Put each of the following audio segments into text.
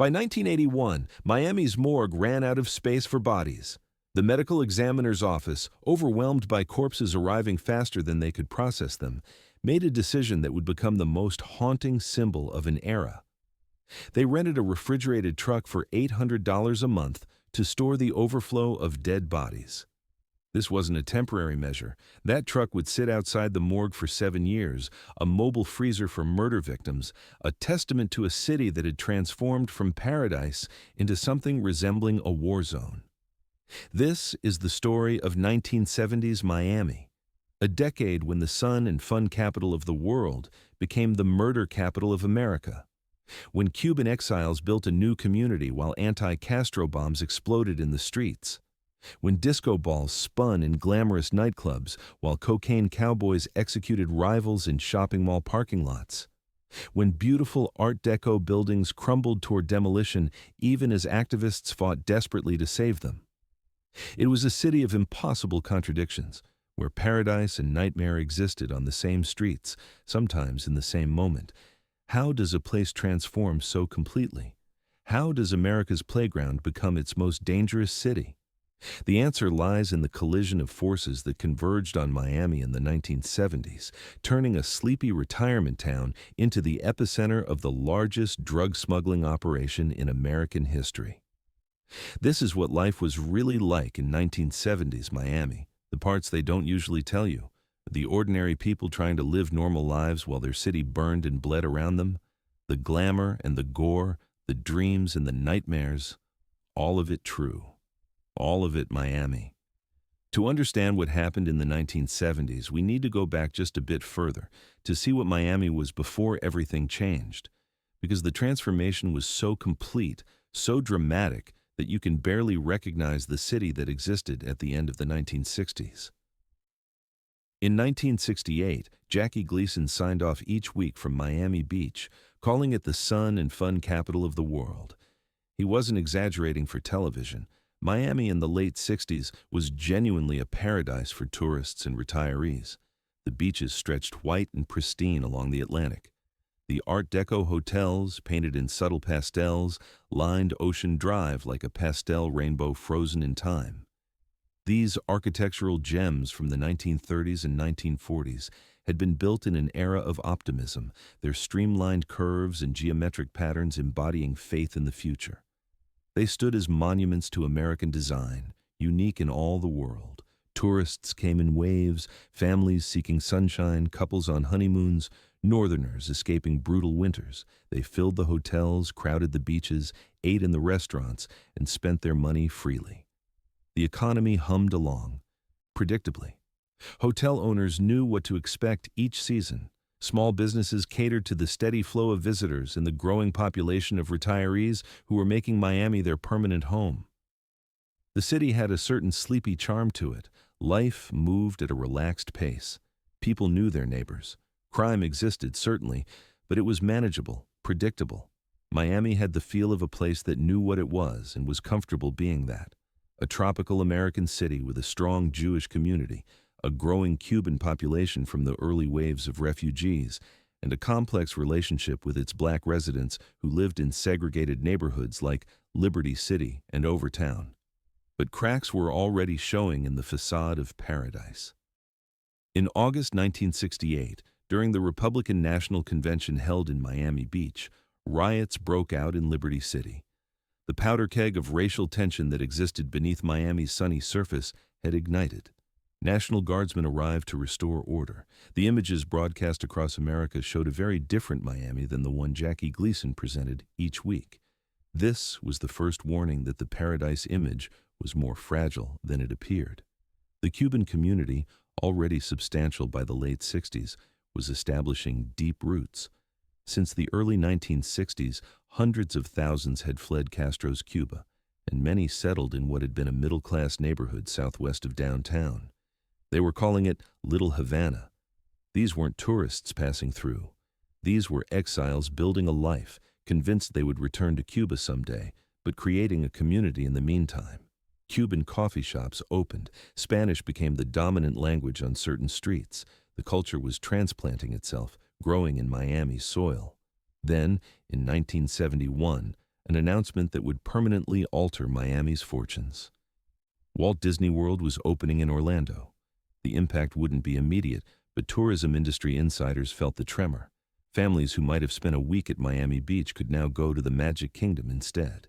By 1981, Miami's morgue ran out of space for bodies. The medical examiner's office, overwhelmed by corpses arriving faster than they could process them, made a decision that would become the most haunting symbol of an era. They rented a refrigerated truck for $800 a month to store the overflow of dead bodies. This wasn't a temporary measure. That truck would sit outside the morgue for 7 years, a mobile freezer for murder victims, a testament to a city that had transformed from paradise into something resembling a war zone. This is the story of 1970s Miami, a decade when the sun and fun capital of the world became the murder capital of America. When Cuban exiles built a new community while anti-Castro bombs exploded in the streets. When disco balls spun in glamorous nightclubs while cocaine cowboys executed rivals in shopping mall parking lots. When beautiful Art Deco buildings crumbled toward demolition even as activists fought desperately to save them. It was a city of impossible contradictions, where paradise and nightmare existed on the same streets, sometimes in the same moment. How does a place transform so completely? How does America's playground become its most dangerous city? The answer lies in the collision of forces that converged on Miami in the 1970s, turning a sleepy retirement town into the epicenter of the largest drug smuggling operation in American history. This is what life was really like in 1970s Miami, the parts they don't usually tell you, the ordinary people trying to live normal lives while their city burned and bled around them, the glamour and the gore, the dreams and the nightmares, all of it true. All of it Miami. To understand what happened in the 1970s, we need to go back just a bit further to see what Miami was before everything changed, because the transformation was so complete, so dramatic, that you can barely recognize the city that existed at the end of the 1960s. In 1968, Jackie Gleason signed off each week from Miami Beach, calling it the sun and fun capital of the world. He wasn't exaggerating for television. Miami in the late 60s was genuinely a paradise for tourists and retirees. The beaches stretched white and pristine along the Atlantic. The Art Deco hotels, painted in subtle pastels, lined Ocean Drive like a pastel rainbow frozen in time. These architectural gems from the 1930s and 1940s had been built in an era of optimism, their streamlined curves and geometric patterns embodying faith in the future. They stood as monuments to American design, unique in all the world. Tourists came in waves, families seeking sunshine, couples on honeymoons, northerners escaping brutal winters. They filled the hotels, crowded the beaches, ate in the restaurants, and spent their money freely. The economy hummed along, predictably. Hotel owners knew what to expect each season. Small businesses catered to the steady flow of visitors and the growing population of retirees who were making Miami their permanent home. The city had a certain sleepy charm to it. Life moved at a relaxed pace. People knew their neighbors. Crime existed, certainly, but it was manageable, predictable. Miami had the feel of a place that knew what it was and was comfortable being that. A tropical American city with a strong Jewish community, a growing Cuban population from the early waves of refugees, and a complex relationship with its black residents who lived in segregated neighborhoods like Liberty City and Overtown. But cracks were already showing in the facade of paradise. In August 1968, during the Republican National Convention held in Miami Beach, riots broke out in Liberty City. The powder keg of racial tension that existed beneath Miami's sunny surface had ignited. National Guardsmen arrived to restore order. The images broadcast across America showed a very different Miami than the one Jackie Gleason presented each week. This was the first warning that the paradise image was more fragile than it appeared. The Cuban community, already substantial by the late 60s, was establishing deep roots. Since the early 1960s, hundreds of thousands had fled Castro's Cuba, and many settled in what had been a middle-class neighborhood southwest of downtown. They were calling it Little Havana. These weren't tourists passing through. These were exiles building a life, convinced they would return to Cuba someday, but creating a community in the meantime. Cuban coffee shops opened. Spanish became the dominant language on certain streets. The culture was transplanting itself, growing in Miami's soil. Then, in 1971, an announcement that would permanently alter Miami's fortunes. Walt Disney World was opening in Orlando. The impact wouldn't be immediate, but tourism industry insiders felt the tremor. Families who might have spent a week at Miami Beach could now go to the Magic Kingdom instead.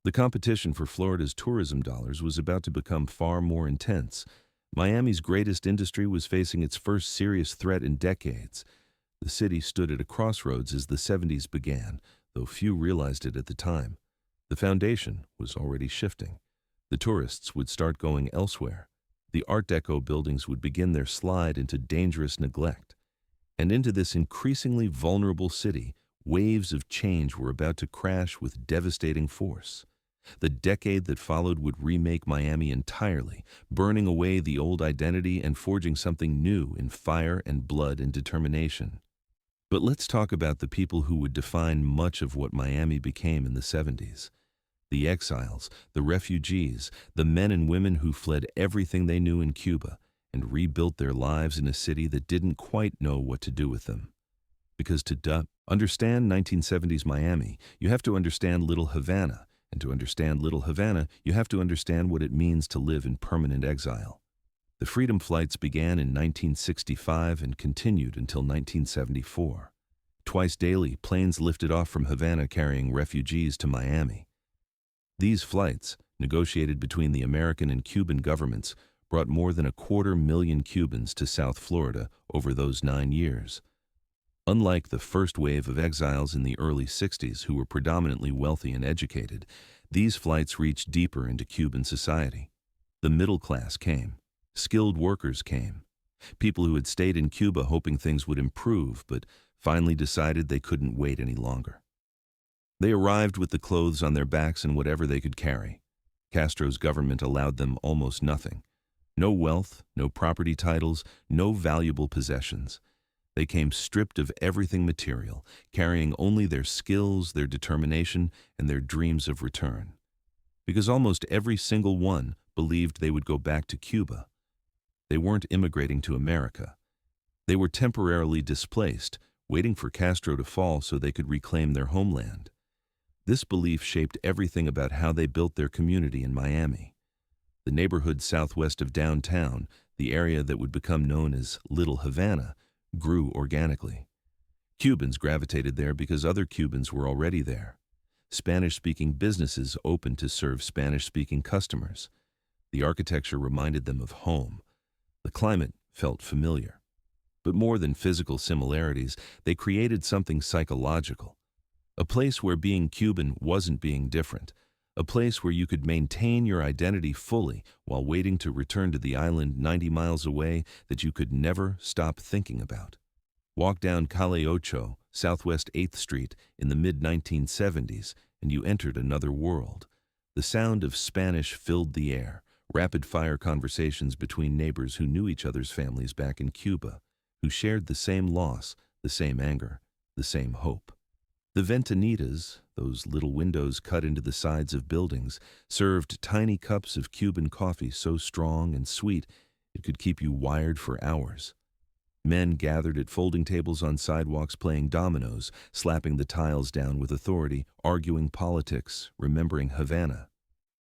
The competition for Florida's tourism dollars was about to become far more intense. Miami's greatest industry was facing its first serious threat in decades. The city stood at a crossroads as the 70s began, though few realized it at the time. The foundation was already shifting. The tourists would start going elsewhere. The Art Deco buildings would begin their slide into dangerous neglect. And into this increasingly vulnerable city, waves of change were about to crash with devastating force. The decade that followed would remake Miami entirely, burning away the old identity and forging something new in fire and blood and determination. But let's talk about the people who would define much of what Miami became in the 70s. The exiles, the refugees, the men and women who fled everything they knew in Cuba and rebuilt their lives in a city that didn't quite know what to do with them. Because to understand 1970s Miami, you have to understand Little Havana, and to understand Little Havana, you have to understand what it means to live in permanent exile. The freedom flights began in 1965 and continued until 1974. Twice daily, planes lifted off from Havana carrying refugees to Miami. These flights, negotiated between the American and Cuban governments, brought more than 250,000 Cubans to South Florida over those 9 years. Unlike the first wave of exiles in the early 60s who were predominantly wealthy and educated, these flights reached deeper into Cuban society. The middle class came. Skilled workers came. People who had stayed in Cuba hoping things would improve, but finally decided they couldn't wait any longer. They arrived with the clothes on their backs and whatever they could carry. Castro's government allowed them almost nothing. No wealth, no property titles, no valuable possessions. They came stripped of everything material, carrying only their skills, their determination, and their dreams of return. Because almost every single one believed they would go back to Cuba. They weren't immigrating to America. They were temporarily displaced, waiting for Castro to fall so they could reclaim their homeland. This belief shaped everything about how they built their community in Miami. The neighborhood southwest of downtown, the area that would become known as Little Havana, grew organically. Cubans gravitated there because other Cubans were already there. Spanish-speaking businesses opened to serve Spanish-speaking customers. The architecture reminded them of home. The climate felt familiar. But more than physical similarities, they created something psychological. A place where being Cuban wasn't being different. A place where you could maintain your identity fully while waiting to return to the island 90 miles away that you could never stop thinking about. Walk down Calle Ocho, Southwest 8th Street, in the mid-1970s, and you entered another world. The sound of Spanish filled the air, rapid-fire conversations between neighbors who knew each other's families back in Cuba, who shared the same loss, the same anger, the same hope. The ventanitas, those little windows cut into the sides of buildings, served tiny cups of Cuban coffee so strong and sweet it could keep you wired for hours. Men gathered at folding tables on sidewalks playing dominoes, slapping the tiles down with authority, arguing politics, remembering Havana.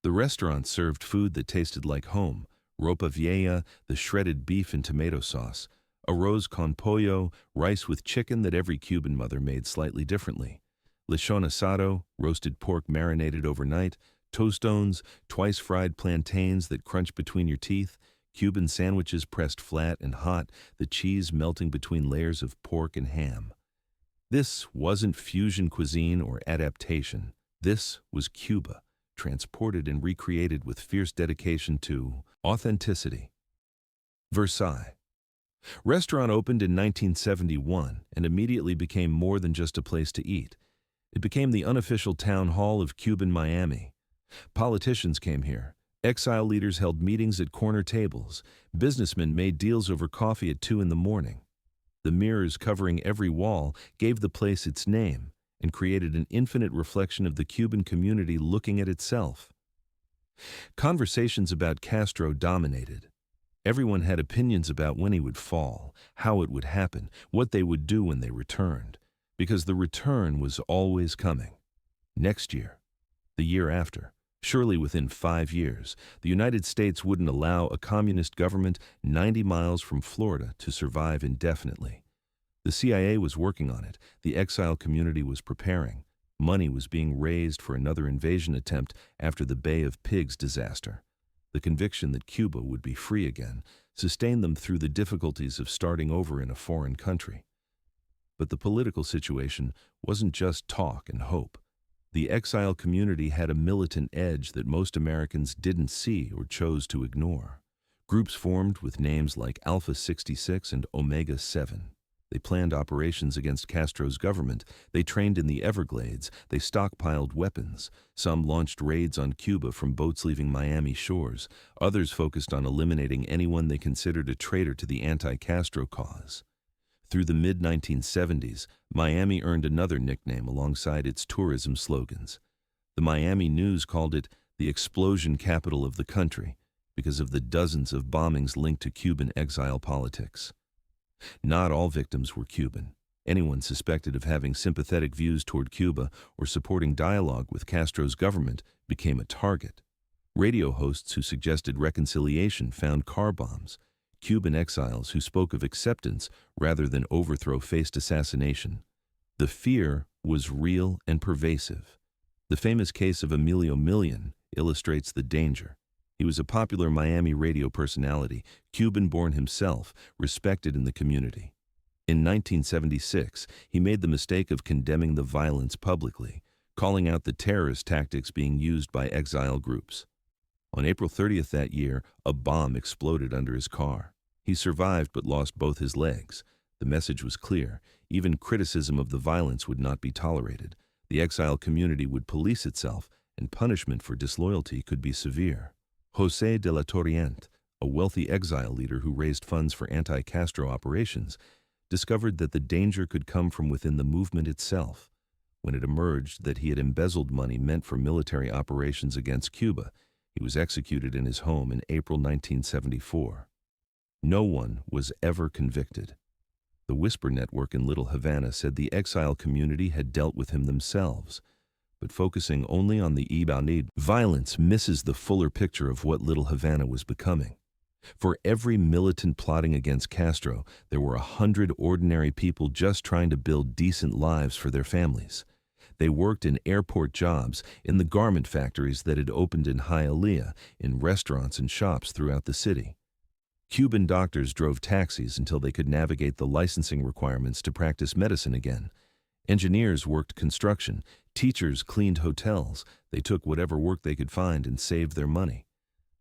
The restaurants served food that tasted like home, ropa vieja, the shredded beef and tomato sauce, arroz con pollo, rice with chicken that every Cuban mother made slightly differently, lechon asado, roasted pork marinated overnight, tostones, twice-fried plantains that crunch between your teeth, Cuban sandwiches pressed flat and hot, the cheese melting between layers of pork and ham. This wasn't fusion cuisine or adaptation. This was Cuba, transported and recreated with fierce dedication to authenticity. Versailles. Restaurant opened in 1971 and immediately became more than just a place to eat. It became the unofficial town hall of Cuban Miami. Politicians came here. Exile leaders held meetings at corner tables. Businessmen made deals over coffee at 2 a.m. The mirrors covering every wall gave the place its name and created an infinite reflection of the Cuban community looking at itself. Conversations about Castro dominated. Everyone had opinions about when he would fall, how it would happen, what they would do when they returned, because the return was always coming. Next year, the year after, surely within 5 years, the United States wouldn't allow a communist government 90 miles from Florida to survive indefinitely. The CIA was working on it, the exile community was preparing, money was being raised for another invasion attempt after the Bay of Pigs disaster. The conviction that Cuba would be free again sustained them through the difficulties of starting over in a foreign country. But the political situation wasn't just talk and hope. The exile community had a militant edge that most Americans didn't see or chose to ignore. Groups formed with names like Alpha 66 and Omega 7. They planned operations against Castro's government, they trained in the Everglades, they stockpiled weapons. Some launched raids on Cuba from boats leaving Miami shores. Others focused on eliminating anyone they considered a traitor to the anti-Castro cause. Through the mid-1970s, Miami earned another nickname alongside its tourism slogans. The Miami News called it the explosion capital of the country because of the dozens of bombings linked to Cuban exile politics. Not all victims were Cuban. Anyone suspected of having sympathetic views toward Cuba or supporting dialogue with Castro's government became a target. Radio hosts who suggested reconciliation found car bombs. Cuban exiles who spoke of acceptance rather than overthrow faced assassination. The fear was real and pervasive. The famous case of Emilio Millian illustrates the danger. He was a popular Miami radio personality, Cuban-born himself, respected in the community. In 1976, he made the mistake of condemning the violence publicly, calling out the terrorist tactics being used by exile groups. On April 30th that year, a bomb exploded under his car. He survived but lost both his legs. The message was clear. Even criticism of the violence would not be tolerated. The exile community would police itself, and punishment for disloyalty could be severe. José de la Torriente, a wealthy exile leader who raised funds for anti-Castro operations, discovered that the danger could come from within the movement itself. When it emerged that he had embezzled money meant for military operations against Cuba, he was executed in his home in April 1974. No one was ever convicted. The Whisper Network in Little Havana said the exile community had dealt with him themselves, but focusing only on the Ibanid violence misses the fuller picture of what Little Havana was becoming. For every militant plotting against Castro, there were 100 ordinary people just trying to build decent lives for their families. They worked in airport jobs, in the garment factories that had opened in Hialeah, in restaurants and shops throughout the city. Cuban doctors drove taxis until they could navigate the licensing requirements to practice medicine again. Engineers worked construction, teachers cleaned hotels, they took whatever work they could find and saved their money.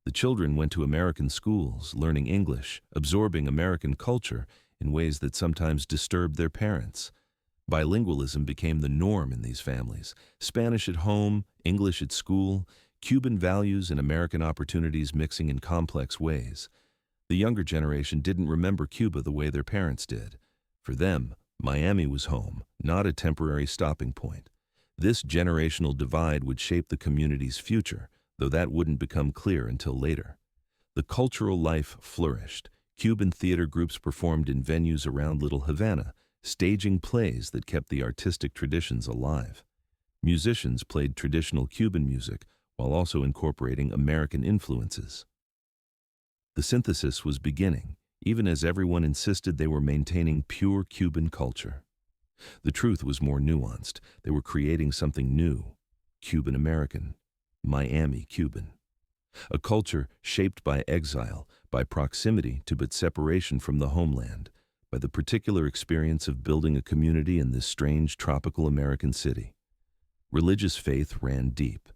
The children went to American schools, learning English, absorbing American culture in ways that sometimes disturbed their parents. Bilingualism became the norm in these families. Spanish at home, English at school, Cuban values and American opportunities mixing in complex ways. The younger generation didn't remember Cuba the way their parents did. For them, Miami was home, not a temporary stopping point. This generational divide would shape the community's future, though that wouldn't become clear until later. The cultural life flourished. Cuban theater groups performed in venues around Little Havana, staging plays that kept the artistic traditions alive. Musicians played traditional Cuban music while also incorporating American influences. The synthesis was beginning, even as everyone insisted they were maintaining pure Cuban culture. The truth was more nuanced. They were creating something new, Cuban-American, Miami Cuban. A culture shaped by exile, by proximity to but separation from the homeland, by the particular experience of building a community in this strange tropical American city. Religious faith ran deep.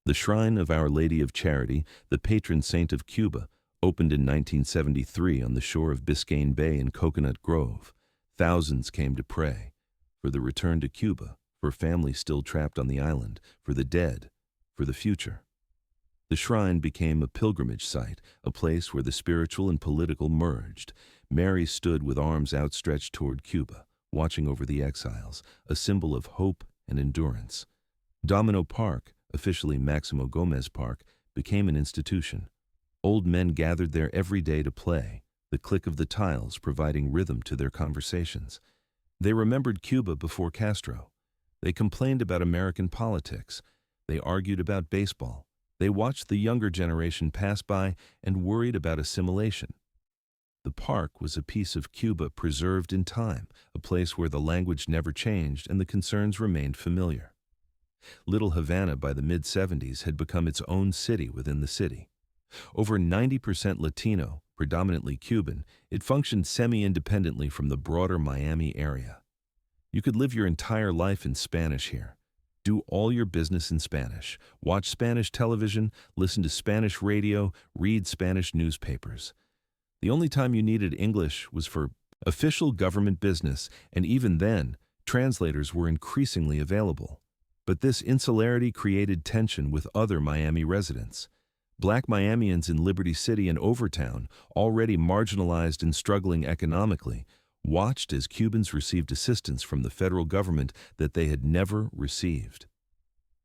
The Shrine of Our Lady of Charity, the patron saint of Cuba, opened in 1973 on the shore of Biscayne Bay in Coconut Grove. Thousands came to pray for the return to Cuba, for families still trapped on the island, for the dead, for the future. The shrine became a pilgrimage site, a place where the spiritual and political merged. Mary stood with arms outstretched toward Cuba, watching over the exiles, a symbol of hope and endurance. Domino Park, officially Maximo Gomez Park, became an institution. Old men gathered there every day to play, the click of the tiles providing rhythm to their conversations. They remembered Cuba before Castro. They complained about American politics. They argued about baseball. They watched the younger generation pass by and worried about assimilation. The park was a piece of Cuba preserved in time, a place where the language never changed and the concerns remained familiar. Little Havana by the mid-70s had become its own city within the city. Over 90% Latino, predominantly Cuban, it functioned semi-independently from the broader Miami area. You could live your entire life in Spanish here. Do all your business in Spanish, watch Spanish television, listen to Spanish radio, read Spanish newspapers. The only time you needed English was for official government business, and even then, translators were increasingly available. But this insularity created tension with other Miami residents. Black Miamians in Liberty City and Overtown, already marginalized and struggling economically, watched as Cubans received assistance from the federal government that they had never received.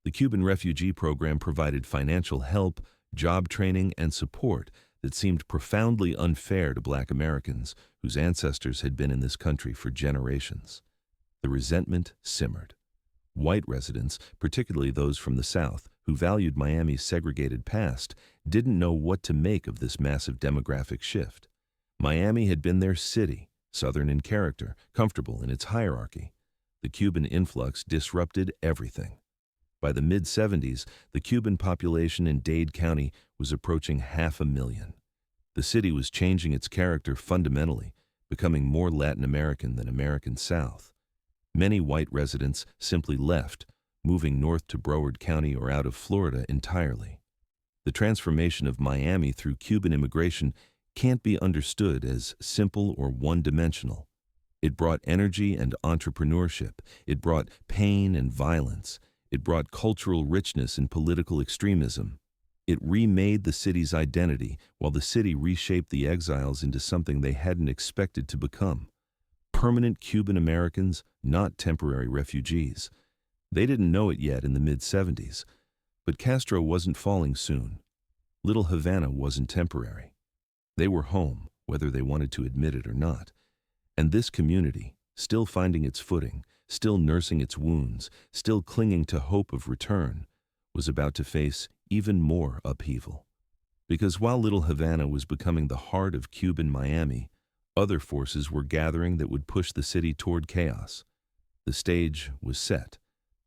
The Cuban refugee program provided financial help, job training, and support that seemed profoundly unfair to Black Americans whose ancestors had been in this country for generations. The resentment simmered. White residents, particularly those from the South, who valued Miami's segregated past, didn't know what to make of this massive demographic shift. Miami had been their city, Southern in character, comfortable in its hierarchy. The Cuban influx disrupted everything. By the mid-70s, the Cuban population in Dade County was approaching 500,000. The city was changing its character fundamentally, becoming more Latin American than American South. Many white residents simply left, moving north to Broward County or out of Florida entirely. The transformation of Miami through Cuban immigration can't be understood as simple or one-dimensional. It brought energy and entrepreneurship. It brought pain and violence. It brought cultural richness and political extremism. It remade the city's identity, while the city reshaped the Exiles into something they hadn't expected to become. Permanent Cuban Americans, not temporary refugees. They didn't know it yet in the mid-70s, but Castro wasn't falling soon. Little Havana wasn't temporary. They were home, whether they wanted to admit it or not. And this community, still finding its footing, still nursing its wounds, still clinging to hope of return, was about to face even more upheaval. Because while Little Havana was becoming the heart of Cuban Miami, other forces were gathering that would push the city toward chaos. The stage was set,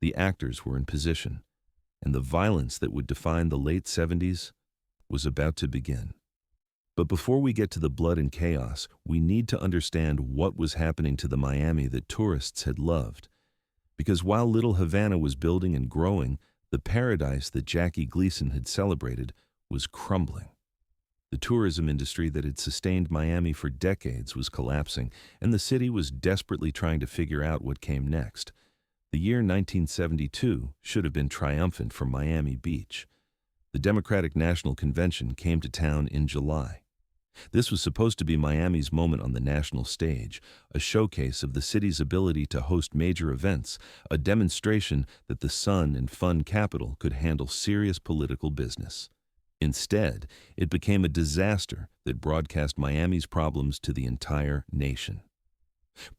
the actors were in position, and the violence that would define the late 70s was about to begin. But before we get to the blood and chaos, we need to understand what was happening to the Miami that tourists had loved. Because while Little Havana was building and growing, the paradise that Jackie Gleason had celebrated was crumbling. The tourism industry that had sustained Miami for decades was collapsing, and the city was desperately trying to figure out what came next. The year 1972 should have been triumphant for Miami Beach. The Democratic National Convention came to town in July. This was supposed to be Miami's moment on the national stage, a showcase of the city's ability to host major events, a demonstration that the sun and fun capital could handle serious political business. Instead, it became a disaster that broadcast Miami's problems to the entire nation.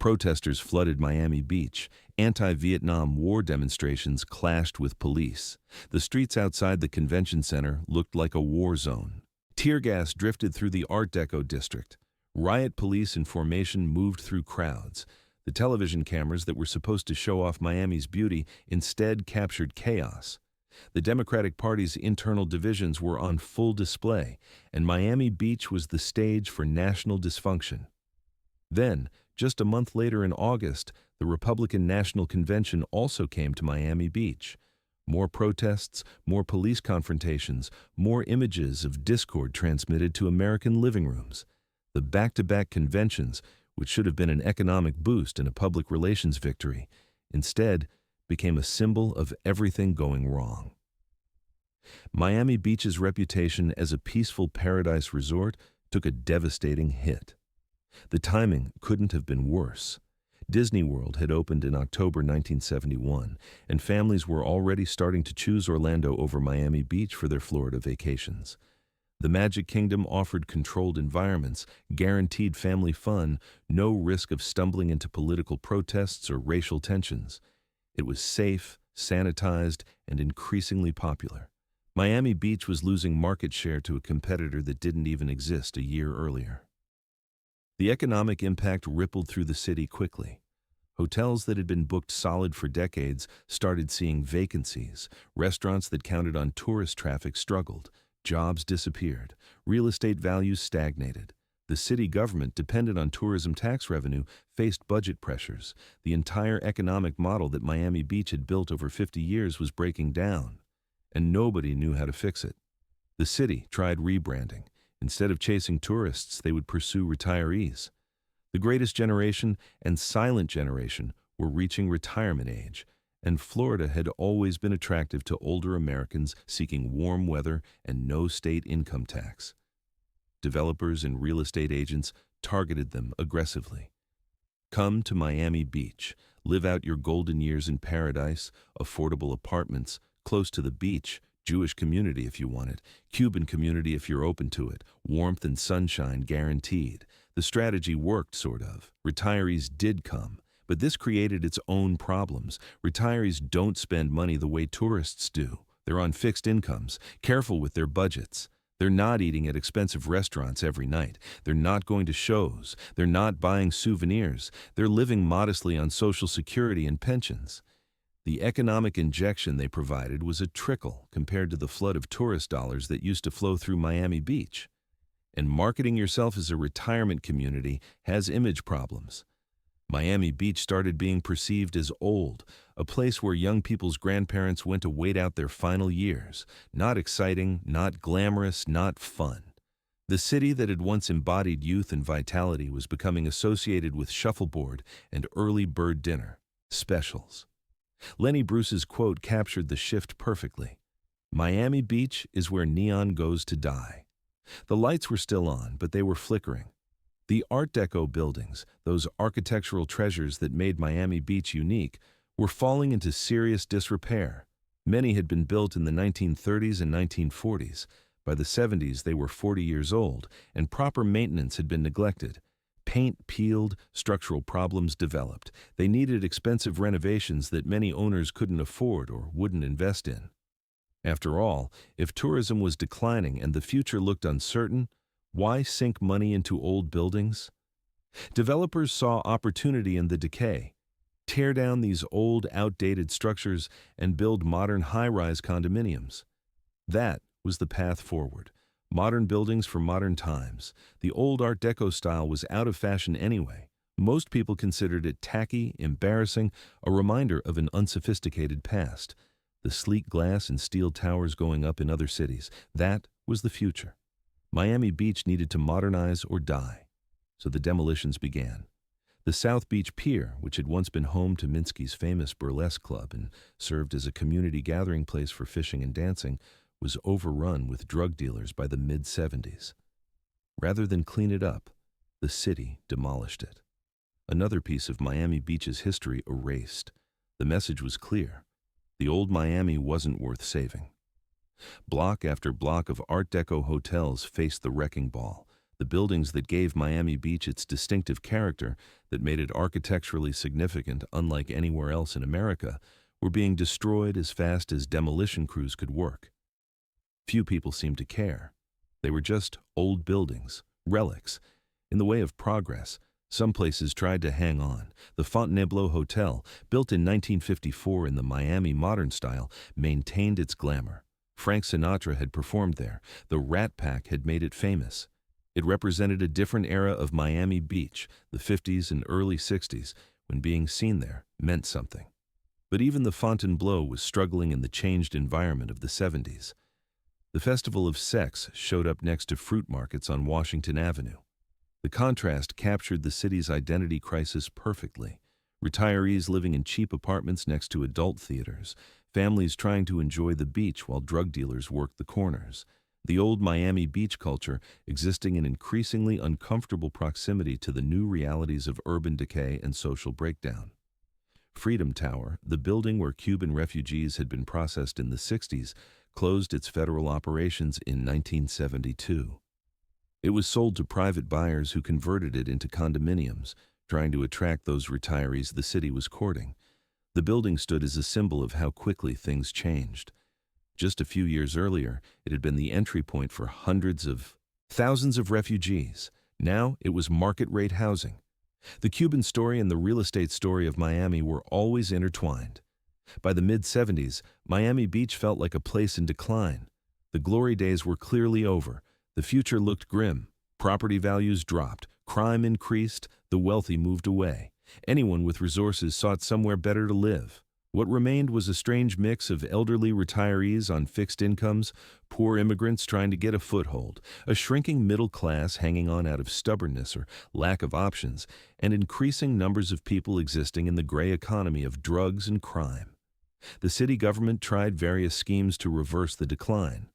Protesters flooded Miami Beach. Anti-Vietnam War demonstrations clashed with police. The streets outside the convention center looked like a war zone. Tear gas drifted through the Art Deco district. Riot police in formation moved through crowds. The television cameras that were supposed to show off Miami's beauty instead captured chaos. The Democratic Party's internal divisions were on full display, and Miami Beach was the stage for national dysfunction. Then, just a month later in August, the Republican National Convention also came to Miami Beach. More protests, more police confrontations, more images of discord transmitted to American living rooms. The back-to-back conventions, which should have been an economic boost and a public relations victory, instead became a symbol of everything going wrong. Miami Beach's reputation as a peaceful paradise resort took a devastating hit. The timing couldn't have been worse. Disney World had opened in October 1971, and families were already starting to choose Orlando over Miami Beach for their Florida vacations. The Magic Kingdom offered controlled environments, guaranteed family fun, no risk of stumbling into political protests or racial tensions. It was safe, sanitized, and increasingly popular. Miami Beach was losing market share to a competitor that didn't even exist a year earlier. The economic impact rippled through the city quickly. Hotels that had been booked solid for decades started seeing vacancies. Restaurants that counted on tourist traffic struggled. Jobs disappeared. Real estate values stagnated. The city government, dependent on tourism tax revenue, faced budget pressures. The entire economic model that Miami Beach had built over 50 years was breaking down, and nobody knew how to fix it. The city tried rebranding. Instead of chasing tourists, they would pursue retirees. The greatest generation and silent generation were reaching retirement age, and Florida had always been attractive to older Americans seeking warm weather and no state income tax. Developers and real estate agents targeted them aggressively. Come to Miami Beach, live out your golden years in paradise, affordable apartments, close to the beach, Jewish community if you want it, Cuban community if you're open to it, warmth and sunshine guaranteed. The strategy worked, sort of. Retirees did come, but this created its own problems. Retirees don't spend money the way tourists do. They're on fixed incomes, careful with their budgets. They're not eating at expensive restaurants every night. They're not going to shows. They're not buying souvenirs. They're living modestly on Social Security and pensions. The economic injection they provided was a trickle compared to the flood of tourist dollars that used to flow through Miami Beach. And marketing yourself as a retirement community has image problems. Miami Beach started being perceived as old, a place where young people's grandparents went to wait out their final years. Not exciting, not glamorous, not fun. The city that had once embodied youth and vitality was becoming associated with shuffleboard and early bird dinner specials. Lenny Bruce's quote captured the shift perfectly. Miami Beach is where neon goes to die. The lights were still on, but they were flickering. The Art Deco buildings, those architectural treasures that made Miami Beach unique, were falling into serious disrepair. Many had been built in the 1930s and 1940s. By the 70s, they were 40 years old, and proper maintenance had been neglected. Paint peeled, structural problems developed. They needed expensive renovations that many owners couldn't afford or wouldn't invest in. After all, if tourism was declining and the future looked uncertain, why sink money into old buildings? Developers saw opportunity in the decay. Tear down these old, outdated structures and build modern high-rise condominiums. That was the path forward. Modern buildings for modern times. The old Art Deco style was out of fashion anyway. Most people considered it tacky, embarrassing, a reminder of an unsophisticated past. The sleek glass and steel towers going up in other cities, that was the future. Miami Beach needed to modernize or die. So the demolitions began. The South Beach Pier, which had once been home to Minsky's famous burlesque club and served as a community gathering place for fishing and dancing, was overrun with drug dealers by the mid-70s. Rather than clean it up, the city demolished it. Another piece of Miami Beach's history erased. The message was clear. The old Miami wasn't worth saving. Block after block of Art Deco hotels faced the wrecking ball. The buildings that gave Miami Beach its distinctive character, that made it architecturally significant unlike anywhere else in America, were being destroyed as fast as demolition crews could work. Few people seemed to care. They were just old buildings, relics. In the way of progress, some places tried to hang on. The Fontainebleau Hotel, built in 1954 in the Miami modern style, maintained its glamour. Frank Sinatra had performed there. The Rat Pack had made it famous. It represented a different era of Miami Beach, the 50s and early 60s, when being seen there meant something. But even the Fontainebleau was struggling in the changed environment of the 70s. The Festival of Sex showed up next to fruit markets on Washington Avenue. The contrast captured the city's identity crisis perfectly. Retirees living in cheap apartments next to adult theaters, families trying to enjoy the beach while drug dealers worked the corners. The old Miami Beach culture existing in increasingly uncomfortable proximity to the new realities of urban decay and social breakdown. Freedom Tower, the building where Cuban refugees had been processed in the 60s, closed its federal operations in 1972. It was sold to private buyers who converted it into condominiums, trying to attract those retirees the city was courting. The building stood as a symbol of how quickly things changed. Just a few years earlier, it had been the entry point for thousands of refugees. Now it was market-rate housing. The Cuban story and the real estate story of Miami were always intertwined. By the mid-70s, Miami Beach felt like a place in decline. The glory days were clearly over. The future looked grim. Property values dropped. Crime increased. The wealthy moved away. Anyone with resources sought somewhere better to live. What remained was a strange mix of elderly retirees on fixed incomes, poor immigrants trying to get a foothold, a shrinking middle class hanging on out of stubbornness or lack of options, and increasing numbers of people existing in the gray economy of drugs and crime. The city government tried various schemes to reverse the decline.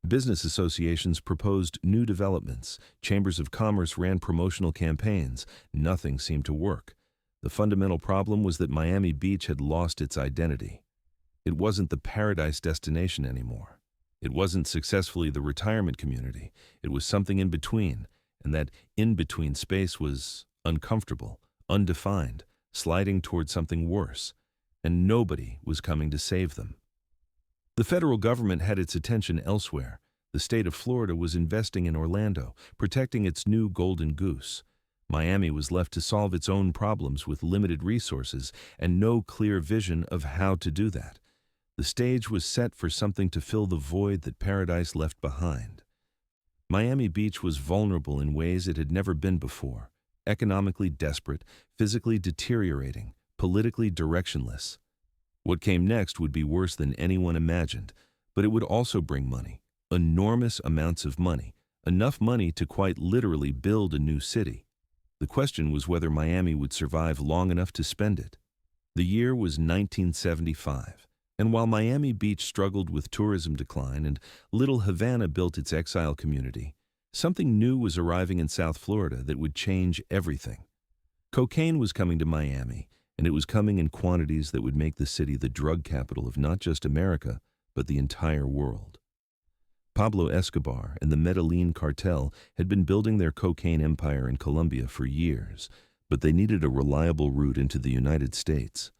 Business associations proposed new developments. Chambers of commerce ran promotional campaigns. Nothing seemed to work. The fundamental problem was that Miami Beach had lost its identity. It wasn't the paradise destination anymore. It wasn't successfully the retirement community. It was something in between, and that in-between space was uncomfortable, undefined, sliding toward something worse, and nobody was coming to save them. The federal government had its attention elsewhere. The state of Florida was investing in Orlando, protecting its new golden goose. Miami was left to solve its own problems with limited resources and no clear vision of how to do that. The stage was set for something to fill the void that paradise left behind. Miami Beach was vulnerable in ways it had never been before, economically desperate, physically deteriorating, politically directionless. What came next would be worse than anyone imagined, but it would also bring money, enormous amounts of money, enough money to quite literally build a new city. The question was whether Miami would survive long enough to spend it. The year was 1975, and while Miami Beach struggled with tourism decline and Little Havana built its exile community, something new was arriving in South Florida that would change everything. Cocaine was coming to Miami, and it was coming in quantities that would make the city the drug capital of not just America, but the entire world. Pablo Escobar and the Medellin cartel had been building their cocaine empire in Colombia for years, but they needed a reliable route into the United States.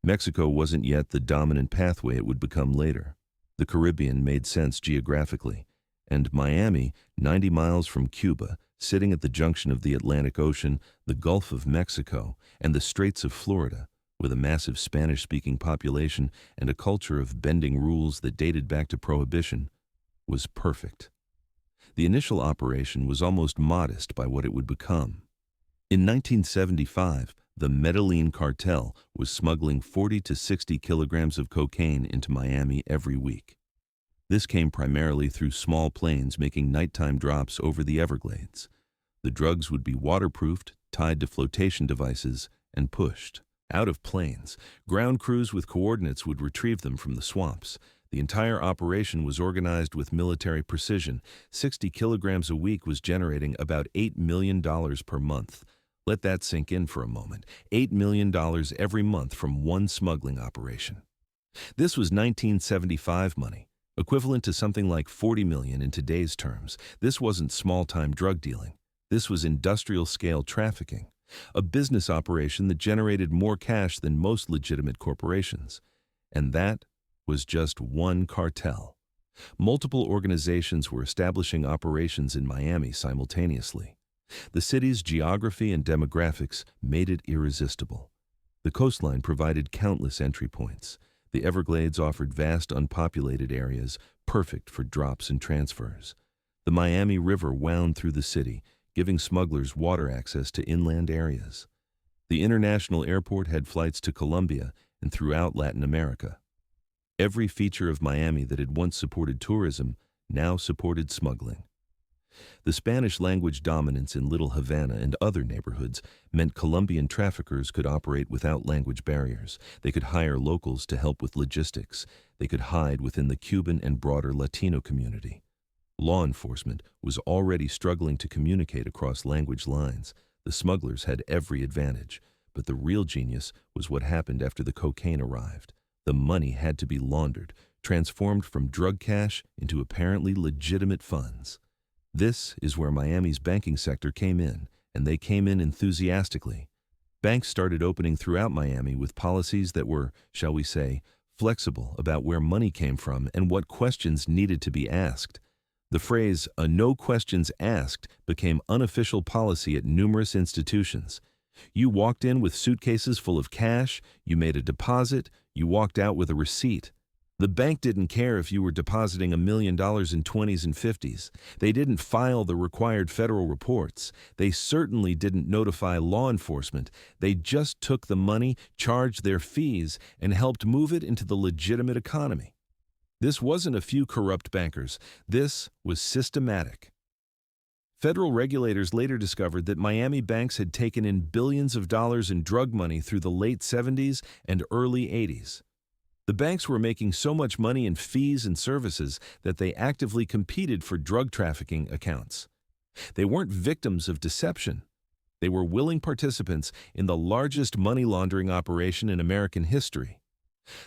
Mexico wasn't yet the dominant pathway it would become later. The Caribbean made sense geographically, and Miami, 90 miles from Cuba, sitting at the junction of the Atlantic Ocean, the Gulf of Mexico, and the Straits of Florida, with a massive Spanish-speaking population and a culture of bending rules that dated back to Prohibition, was perfect. The initial operation was almost modest by what it would become. In 1975, the Medellin cartel was smuggling 40 to 60 kilograms of cocaine into Miami every week. This came primarily through small planes making nighttime drops over the Everglades. The drugs would be waterproofed, tied to flotation devices, and pushed. Out of planes, ground crews with coordinates would retrieve them from the swamps. The entire operation was organized with military precision. 60 kilograms a week was generating about $8 million per month. Let that sink in for a moment. $8 million every month from one smuggling operation. This was 1975 money, equivalent to something like $40 million in today's terms. This wasn't small-time drug dealing. This was industrial-scale trafficking, a business operation that generated more cash than most legitimate corporations. And that was just one cartel. Multiple organizations were establishing operations in Miami simultaneously. The city's geography and demographics made it irresistible. The coastline provided countless entry points. The Everglades offered vast unpopulated areas, perfect for drops and transfers. The Miami River wound through the city, giving smugglers water access to inland areas. The international airport had flights to Colombia and throughout Latin America. Every feature of Miami that had once supported tourism now supported smuggling. The Spanish-language dominance in Little Havana and other neighborhoods meant Colombian traffickers could operate without language barriers. They could hire locals to help with logistics. They could hide within the Cuban and broader Latino community. Law enforcement was already struggling to communicate across language lines. The smugglers had every advantage, but the real genius was what happened after the cocaine arrived. The money had to be laundered, transformed from drug cash into apparently legitimate funds. This is where Miami's banking sector came in, and they came in enthusiastically. Banks started opening throughout Miami with policies that were, shall we say, flexible about where money came from and what questions needed to be asked. The phrase, "a no questions asked," became unofficial policy at numerous institutions. You walked in with suitcases full of cash, you made a deposit, you walked out with a receipt. The bank didn't care if you were depositing $1 million in 20s and 50s. They didn't file the required federal reports. They certainly didn't notify law enforcement. They just took the money, charged their fees, and helped move it into the legitimate economy. This wasn't a few corrupt bankers. This was systematic. Federal regulators later discovered that Miami banks had taken in billions of dollars in drug money through the late 70s and early 80s. The banks were making so much money in fees and services that they actively competed for drug trafficking accounts. They weren't victims of deception. They were willing participants in the largest money laundering operation in American history.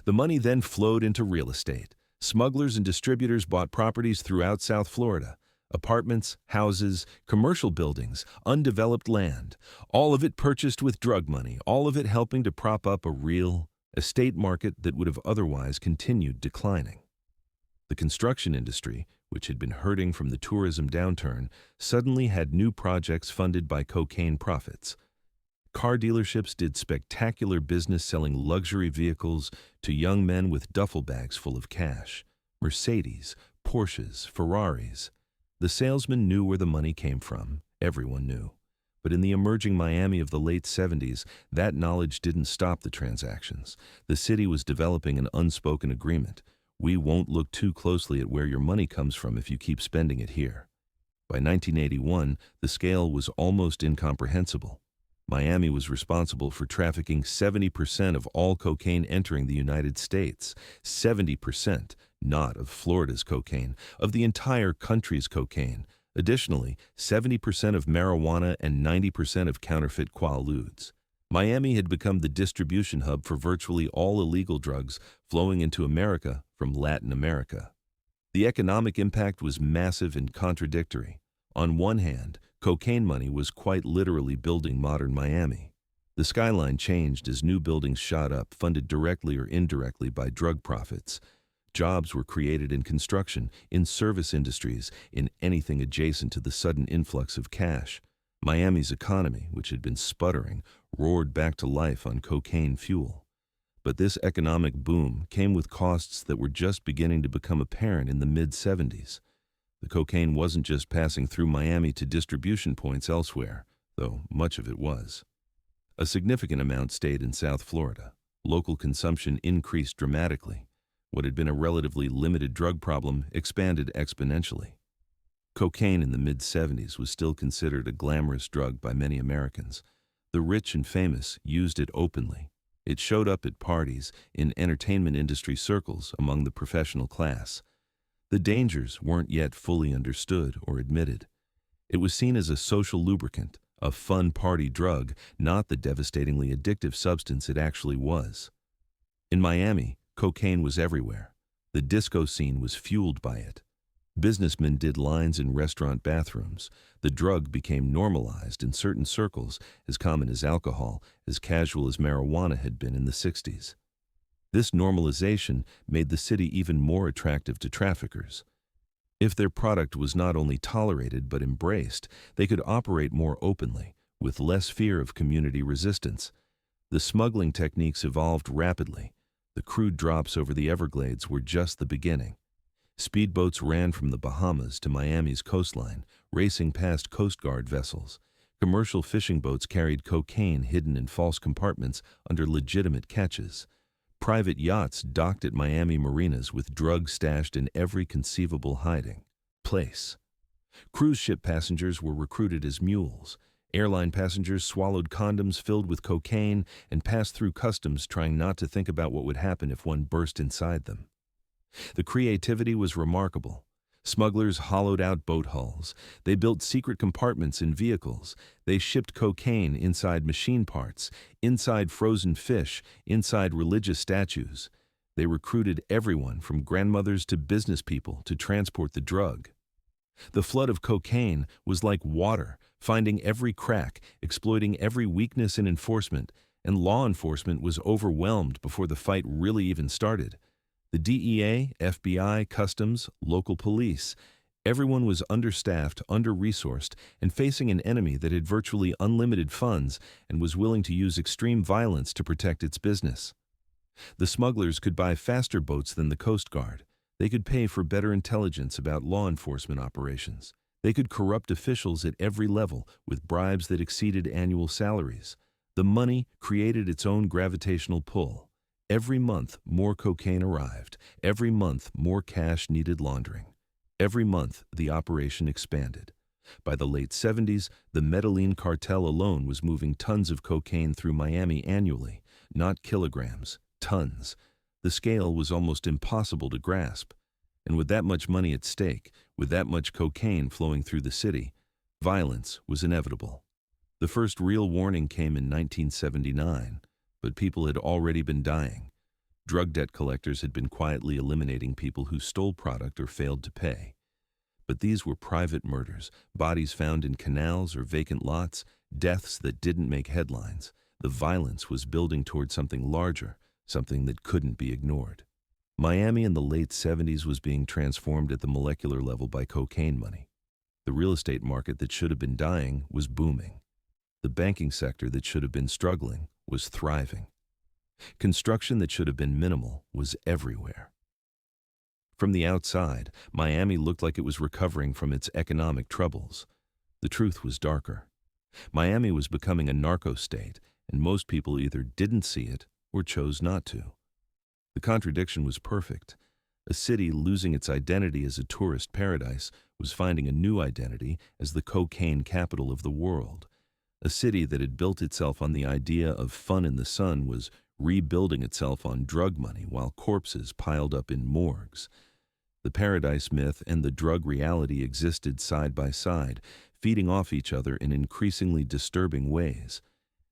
The money then flowed into real estate. Smugglers and distributors bought properties throughout South Florida. Apartments, houses, commercial buildings, undeveloped land, all of it purchased with drug money, all of it helping to prop up a real estate market that would have otherwise continued declining. The construction industry, which had been hurting from the tourism downturn, suddenly had new projects funded by cocaine profits. Car dealerships did spectacular business selling luxury vehicles to young men with duffel bags full of cash. Mercedes, Porsches, Ferraris. The salesman knew where the money came from. Everyone knew. But in the emerging Miami of the late 70s, that knowledge didn't stop the transactions. The city was developing an unspoken agreement. We won't look too closely at where your money comes from if you keep spending it here. By 1981, the scale was almost incomprehensible. Miami was responsible for trafficking 70% of all cocaine entering the United States. 70%, not of Florida's cocaine, of the entire country's cocaine. Additionally, 70% of marijuana and 90% of counterfeit quaaludes. Miami had become the distribution hub for virtually all illegal drugs flowing into America from Latin America. The economic impact was massive and contradictory. On one hand, cocaine money was quite literally building modern Miami. The skyline changed as new buildings shot up, funded directly or indirectly by drug profits. Jobs were created in construction, in service industries, in anything adjacent to the sudden influx of cash. Miami's economy, which had been sputtering, roared back to life on cocaine fuel. But this economic boom came with costs that were just beginning to become apparent in the mid-70s. The cocaine wasn't just passing through Miami to distribution points elsewhere, though much of it was. A significant amount stayed in South Florida. Local consumption increased dramatically. What had been a relatively limited drug problem expanded exponentially. Cocaine in the mid-70s was still considered a glamorous drug by many Americans. The rich and famous used it openly. It showed up at parties, in entertainment industry circles, among the professional class. The dangers weren't yet fully understood or admitted. It was seen as a social lubricant, a fun party drug, not the devastatingly addictive substance it actually was. In Miami, cocaine was everywhere. The disco scene was fueled by it. Businessmen did lines in restaurant bathrooms. The drug became normalized in certain circles, as common as alcohol, as casual as marijuana had been in the 60s. This normalization made the city even more attractive to traffickers. If their product was not only tolerated but embraced, they could operate more openly, with less fear of community resistance. The smuggling techniques evolved rapidly. The crude drops over the Everglades were just the beginning. Speedboats ran from the Bahamas to Miami's coastline, racing past Coast Guard vessels. Commercial fishing boats carried cocaine hidden in false compartments under legitimate catches. Private yachts docked at Miami marinas with drugs stashed in every conceivable hiding place. Cruise ship passengers were recruited as mules. Airline passengers swallowed condoms filled with cocaine and passed through customs trying not to think about what would happen if one burst inside them. The creativity was remarkable. Smugglers hollowed out boat hulls. They built secret compartments in vehicles. They shipped cocaine inside machine parts, inside frozen fish, inside religious statues. They recruited everyone from grandmothers to business people to transport the drug. The flood of cocaine was like water, finding every crack, exploiting every weakness in enforcement, and law enforcement was overwhelmed before the fight really even started. The DEA, FBI, Customs, local police, everyone was understaffed, under-resourced, and facing an enemy that had virtually unlimited funds and was willing to use extreme violence to protect its business. The smugglers could buy faster boats than the Coast Guard. They could pay for better intelligence about law enforcement operations. They could corrupt officials at every level with bribes that exceeded annual salaries. The money created its own gravitational pull. Every month, more cocaine arrived. Every month, more cash needed laundering. Every month, the operation expanded. By the late 70s, the Medellin cartel alone was moving tons of cocaine through Miami annually, not kilograms, tons. The scale was almost impossible to grasp. And with that much money at stake, with that much cocaine flowing through the city, violence was inevitable. The first real warning came in 1979, but people had already been dying. Drug debt collectors had been quietly eliminating people who stole product or failed to pay. But these were private murders, bodies found in canals or vacant lots, deaths that didn't make headlines. The violence was building toward something larger, something that couldn't be ignored. Miami in the late 70s was being transformed at the molecular level by cocaine money. The real estate market that should have been dying was booming. The banking sector that should have been struggling was thriving. Construction that should have been minimal was everywhere. From the outside, Miami looked like it was recovering from its economic troubles. The truth was darker. Miami was becoming a narco-state, and most people either didn't see it or chose not to. The contradiction was perfect. A city losing its identity as a tourist paradise was finding a new identity as the cocaine capital of the world. A city that had built itself on the idea of fun in the sun was rebuilding itself on drug money while corpses piled up in morgues. The paradise myth and the drug reality existed side by side, feeding off each other in increasingly disturbing ways.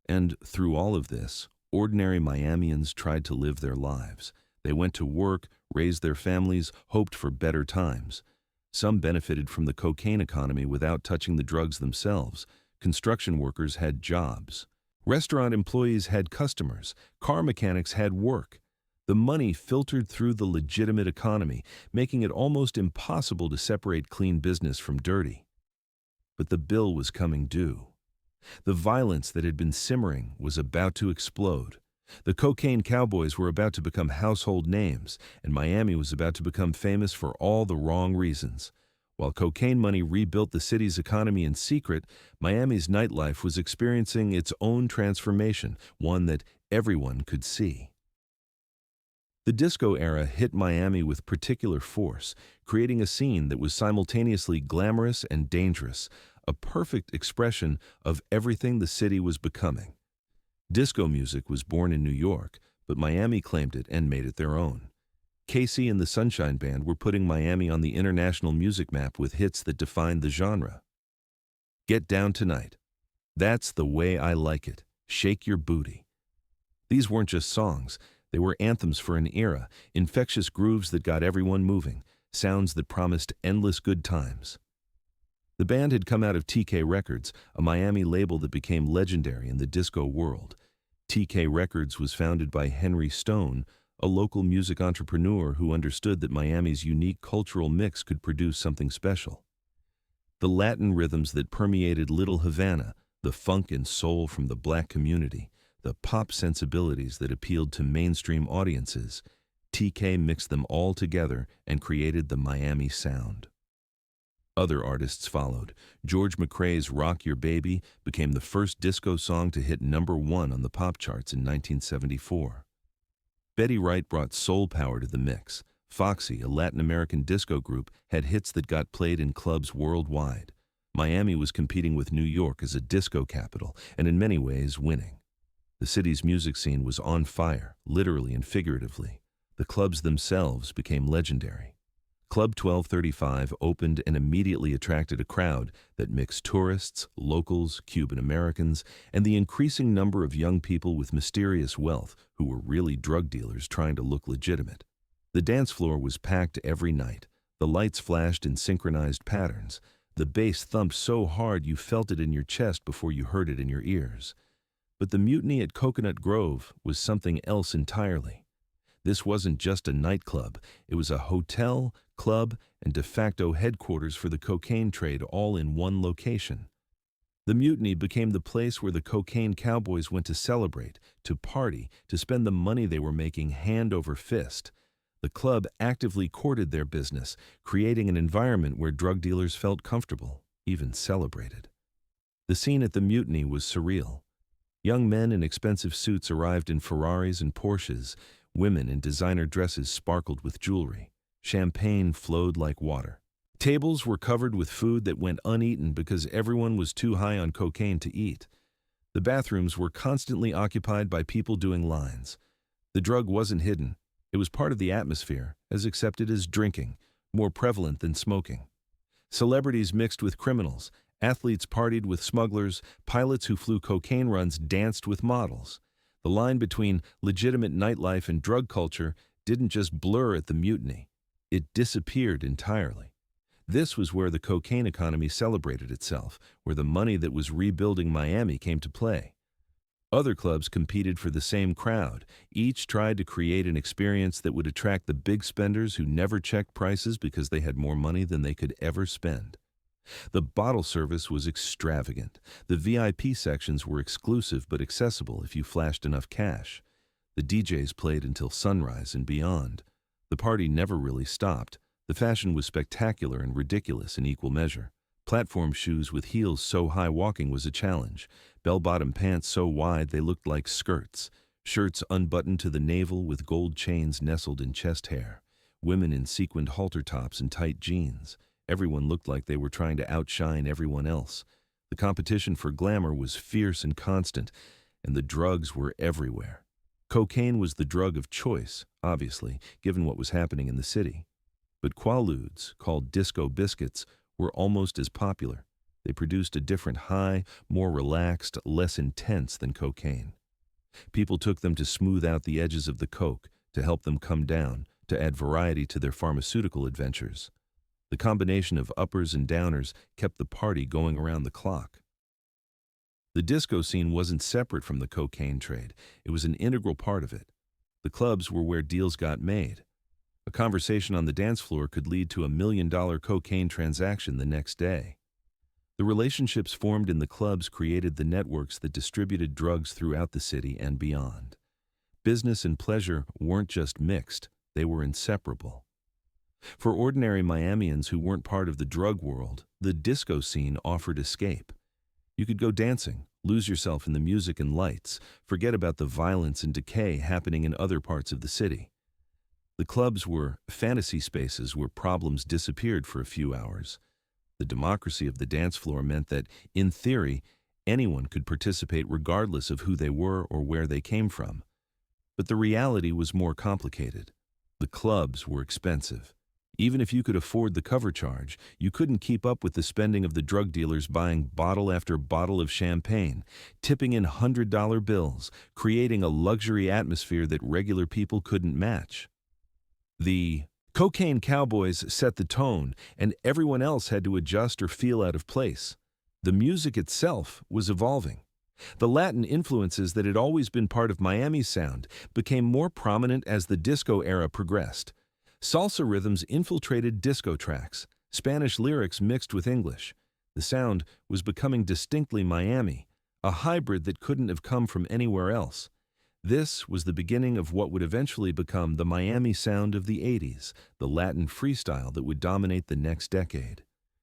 And through all of this, ordinary Miamians tried to live their lives. They went to work, raised their families, hoped for better times. Some benefited from the cocaine economy without touching the drugs themselves. Construction workers had jobs. Restaurant employees had customers. Car mechanics had work. The money filtered through the legitimate economy, making it almost impossible to separate clean business from dirty. But the bill was coming due. The violence that had been simmering was about to explode. The cocaine cowboys were about to become household names, and Miami was about to become famous for all the wrong reasons. While cocaine money rebuilt the city's economy in secret, Miami's nightlife was experiencing its own transformation, one that everyone could see. The disco era hit Miami with particular force, creating a scene that was simultaneously glamorous and dangerous, a perfect expression of everything the city was becoming. Disco music was born in New York, but Miami claimed it and made it their own. Casey and the Sunshine Band were putting Miami on the international music map with hits that defined the genre. Get Down Tonight. That's the Way I Like It. Shake Your Booty. These weren't just songs. They were anthems for an era, infectious grooves that got everyone moving, sounds that promised endless good times. The band had come out of TK Records, a Miami label that became legendary in the disco world. TK Records was founded by Henry Stone, a local music entrepreneur who understood that Miami's unique cultural mix could produce something special. The Latin rhythms that permeated Little Havana, the funk and soul from the black community, the pop sensibilities that appealed to mainstream audiences, TK mixed them all together and created the Miami sound. Other artists followed. George McRae's Rock Your Baby became the first disco song to hit #1 on the pop charts in 1974. Betty Wright brought soul power to the mix. Foxy, a Latin American disco group, had hits that got played in clubs worldwide. Miami was competing with New York as a disco capital, and in many ways winning. The city's music scene was on fire, literally and figuratively. The clubs themselves became legendary. Club 1235 opened and immediately attracted a crowd that mixed tourists, locals, Cuban Americans, and the increasing number of young people with mysterious wealth who were really drug dealers trying to look legitimate. The dance floor was packed every night. The lights flashed in synchronized patterns. The bass thumped so hard you felt it in your chest before you heard it in your ears. But the mutiny at Coconut Grove was something else entirely. This wasn't just a nightclub. It was a hotel, club, and de facto headquarters for the cocaine trade all in one location. The mutiny became the place where the cocaine cowboys went to celebrate, to party, to spend the money they were making hand over fist. The club actively courted their business, creating an environment where drug dealers felt comfortable, even celebrated. The scene at the mutiny was surreal. Young men in expensive suits arrived in Ferraris and Porsches. Women in designer dresses sparkled with jewelry. Champagne flowed like water. Tables were covered with food that went uneaten because everyone was too high on cocaine to eat. The bathrooms were constantly occupied by people doing lines. The drug wasn't hidden. It was part of the atmosphere, as accepted as drinking, more prevalent than smoking. Celebrities mixed with criminals. Athletes partied with smugglers. Pilots who flew cocaine runs danced with models. The line between legitimate nightlife and drug culture didn't just blur at the mutiny. It disappeared entirely. This was where the cocaine economy celebrated itself, where the money that was rebuilding Miami came to play. Other clubs competed for the same crowd. Each tried to create an experience that would attract the big spenders who never checked prices because they had more money than they could ever spend. The bottle service was extravagant. The VIP sections were exclusive but accessible if you flashed enough cash. The DJs played until sunrise and beyond. The party never really stopped. The fashion was spectacular and ridiculous in equal measure. Platform shoes with heels so high walking was a challenge. Bell-bottom pants so wide they looked like skirts. Shirts unbuttoned to the navel with gold chains nestled in chest hair. Women in sequined halter tops and tight jeans. Everyone looked like they were trying to outshine everyone else. The competition for glamour was fierce and constant, and the drugs were everywhere. Cocaine was the drug of choice, obviously, given what was happening in the city. But Quaaludes, called disco biscuits, were almost as popular. They produced a different high, more relaxed, less intense than cocaine. People took them to smooth out the edges of the coke, to help them come down, to add variety to their pharmaceutical adventures. The combination of uppers and downers kept the party going around the clock. The disco scene wasn't separate from the cocaine trade. It was an integral part of it. The clubs were where deals got made. A conversation on the dance floor could lead to $1 million cocaine transaction the next day. The relationships formed in the clubs created the networks that distributed drugs throughout the city and beyond. Business and pleasure weren't just mixed, they were inseparable. For ordinary Miamians who weren't part of the drug world, the disco scene offered escape. You could go dancing, lose yourself in the music and lights, forget about the violence and decay happening in other parts of the city. The clubs were fantasy spaces where problems disappeared for a few hours. The democracy of the dance floor meant that, in theory, anyone could participate regardless of who they were or where they came from. But the reality was more complicated. The clubs were expensive. Even if you could afford the cover charge, you couldn't keep up with the spending of the drug dealers buying bottle after bottle of champagne, tipping in $100 bills, creating a luxury atmosphere that regular people couldn't match. The cocaine cowboys set the tone, and everyone else had to adjust or feel out of place. The music itself was evolving. The Latin influences that had always been part of Miami's sound became more prominent as the disco era progressed. Salsa rhythms infiltrated disco tracks, Spanish lyrics mixed with English. The sound was becoming distinctly Miami, a hybrid that couldn't have come from anywhere else. This was the beginning of what would eventually become the Miami sound of the 80s, the Latin freestyle that would dominate the next decade.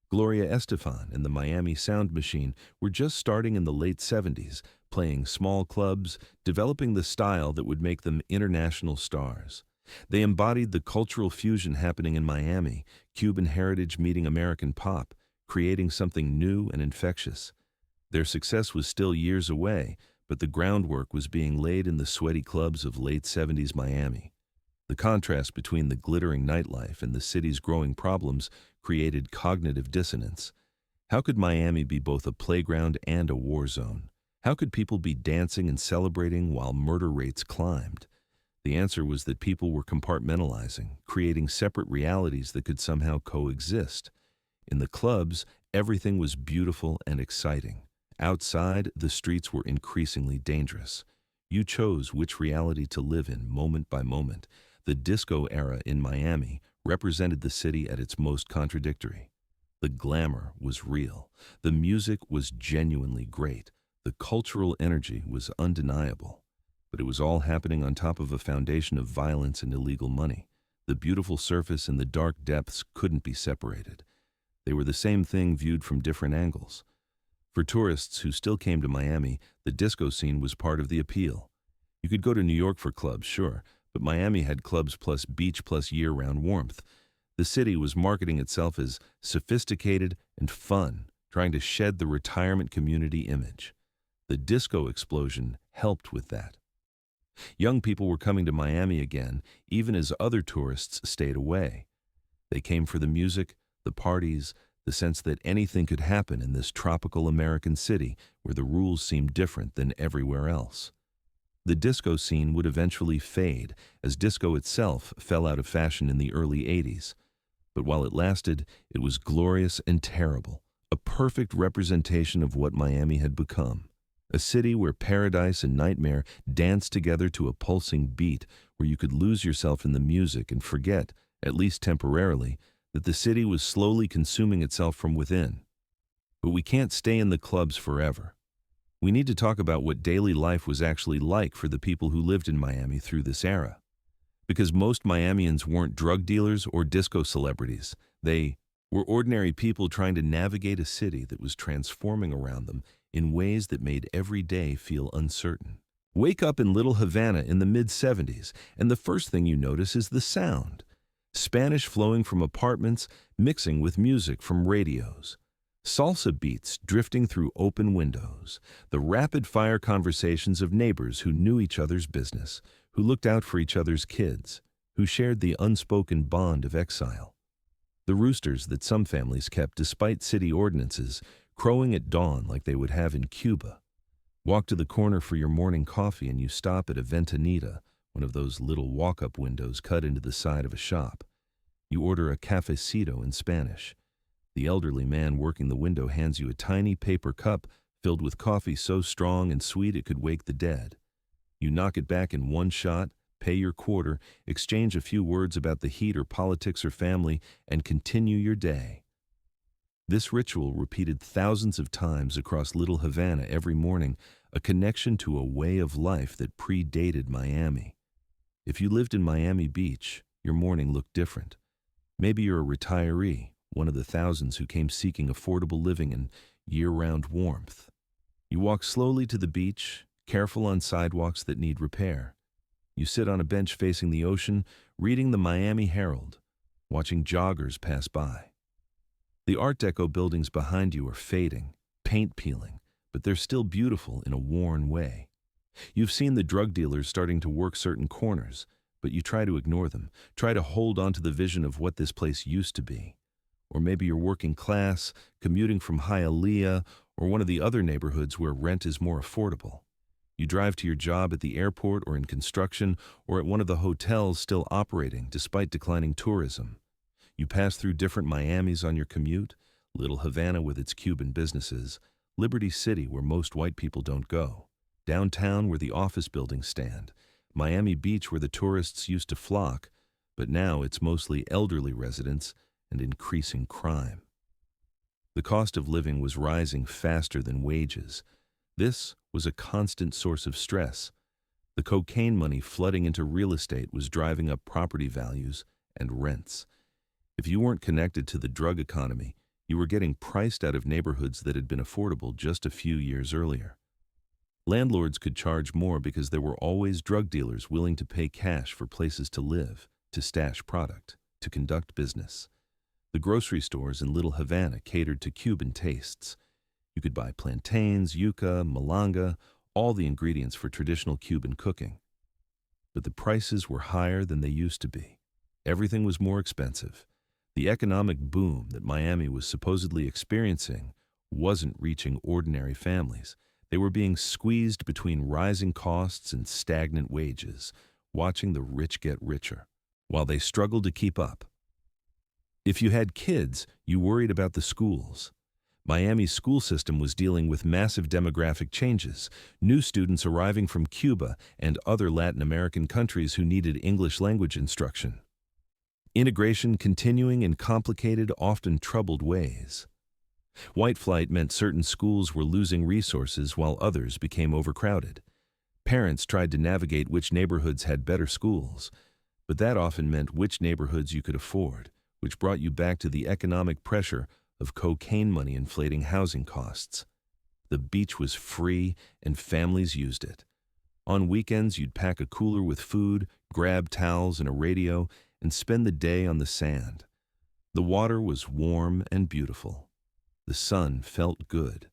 Gloria Estefan and the Miami Sound Machine were just starting in the late 70s, playing small clubs, developing the style that would make them international stars. They embodied the cultural fusion happening in Miami, Cuban heritage meeting American pop, creating something new and infectious. Their success was still years away, but the groundwork was being laid in the sweaty clubs of late 70s Miami. The contrast between the glittering nightlife and the city's growing problems created cognitive dissonance. How could Miami be both a playground and a war zone? How could people be dancing and celebrating while murder rates climbed? The answer was that people were compartmentalizing, creating separate realities that could somehow coexist. In the clubs, everything was beautiful and exciting. Outside, the streets were increasingly dangerous. You chose which reality to live in moment by moment. The disco era in Miami represented the city at its most contradictory. The glamour was real. The music was genuinely great. The cultural energy was undeniable. But it was all happening on top of a foundation of violence and illegal money. The beautiful surface and the dark depths couldn't be separated. They were the same thing viewed from different angles. For tourists who still came to Miami, the disco scene was part of the appeal. You could go to New York for clubs, sure, but Miami had clubs plus beach plus year-round warmth. The city was marketing itself as sophisticated and fun, trying to shed the retirement community image. The disco explosion helped with that. Young people were coming to Miami again, even as other tourists stayed away. They came for the music, the parties, the sense that anything could happen in this tropical American city where the rules seemed different than everywhere else. The disco scene would eventually fade, as disco itself fell out of fashion in the early 80s. But while it lasted, it was glorious and terrible, a perfect representation of what Miami had become. A city where paradise and nightmare danced together to a pulsing beat, where you could lose yourself in the music and forget, at least temporarily, that the city was slowly consuming itself from within. But we can't stay in the clubs forever. We need to talk about what daily life was actually like for the people who lived in Miami through this era. Because most Miamians weren't drug dealers or disco celebrities. They were ordinary people trying to navigate a city that was transforming around them in ways that made every day feel uncertain. Wake up in Little Havana in the mid-70s, and the first thing you notice is the sound. Spanish flowing from apartments, mixing with music from radios. Salsa beats drifting through open windows. The rapid-fire conversations of neighbors who knew each other's business, who looked out for each other's kids, who shared the unspoken bond of exile. The roosters that some families kept despite city ordinances, crowing at dawn like they would have in Cuba. Walk to the corner for your morning coffee and you stop at a ventanita, one of those little walk-up windows cut into the side of a shop. You order a cafecito in Spanish. The elderly man working the window hands you a tiny paper cup filled with coffee so strong and sweet it could wake the dead. You knock it back in one shot, pay your quarter, exchange a few words about the heat or politics or family, and continue your day. This ritual repeated thousands of times across Little Havana every morning, a connection to a way of life that predated Miami. If you lived in Miami Beach, your morning looked different. Maybe you're a retiree, one of the thousands who came seeking affordable living and year-round warmth. You walk slowly to the beach, careful on sidewalks that need repair. You sit on a bench facing the ocean, reading the Miami Herald, watching joggers pass by. The Art Deco buildings behind you are fading, paint peeling, but they're still beautiful in a worn way. You've seen the drug dealers starting to work certain corners, but you try to ignore them, try to hold on to the vision of what this place used to be. Or maybe you're working class, commuting from Hialeah, or one of the other neighborhoods where rent is more affordable. You drive to your job at the airport or in construction or at one of the hotels still operating despite declining tourism. You pass through different Miamis on your commute, Little Havana with its Cuban businesses, Liberty City where most white people don't go, downtown where the office buildings stand, Miami Beach where the tourists used to flock, but now it's mostly elderly residents and increasing crime. The cost of living was rising faster than wages. This was a constant source of stress. The cocaine money flooding into real estate was driving up property values and rents. If you weren't connected to the drug economy, you were getting priced out of neighborhoods that had been affordable just a few years earlier. Landlords could charge more because there were always drug dealers willing to pay cash for places to live, to stash product, to conduct business. The grocery stores in Little Havana catered to Cuban tastes. You could buy plantains, yuca, malanga, all the ingredients for traditional Cuban cooking. But the prices were higher than they used to be. Everything was more expensive. The economic boom that Miami was supposedly experiencing wasn't reaching ordinary families. They were being squeezed between rising costs and stagnant wages. watching the rich get richer, while they struggled to keep up. If you had kids, you worried about the schools. Miami's school system was dealing with massive demographic changes, new students arriving from Cuba and other Latin American countries who needed English language instruction. Integration continuing in complicated, often troubled ways. White flight meant certain schools were losing resources while others became overcrowded. Parents tried to navigate which neighborhoods had better schools, but that often meant which neighborhoods you could afford, which brought you back to the economic pressure of cocaine money inflating housing costs. The beach was free and families used it. On weekends, you'd pack a cooler with food, grab towels and a radio, and spend the day on the sand. The water was warm and beautiful. The sun felt good.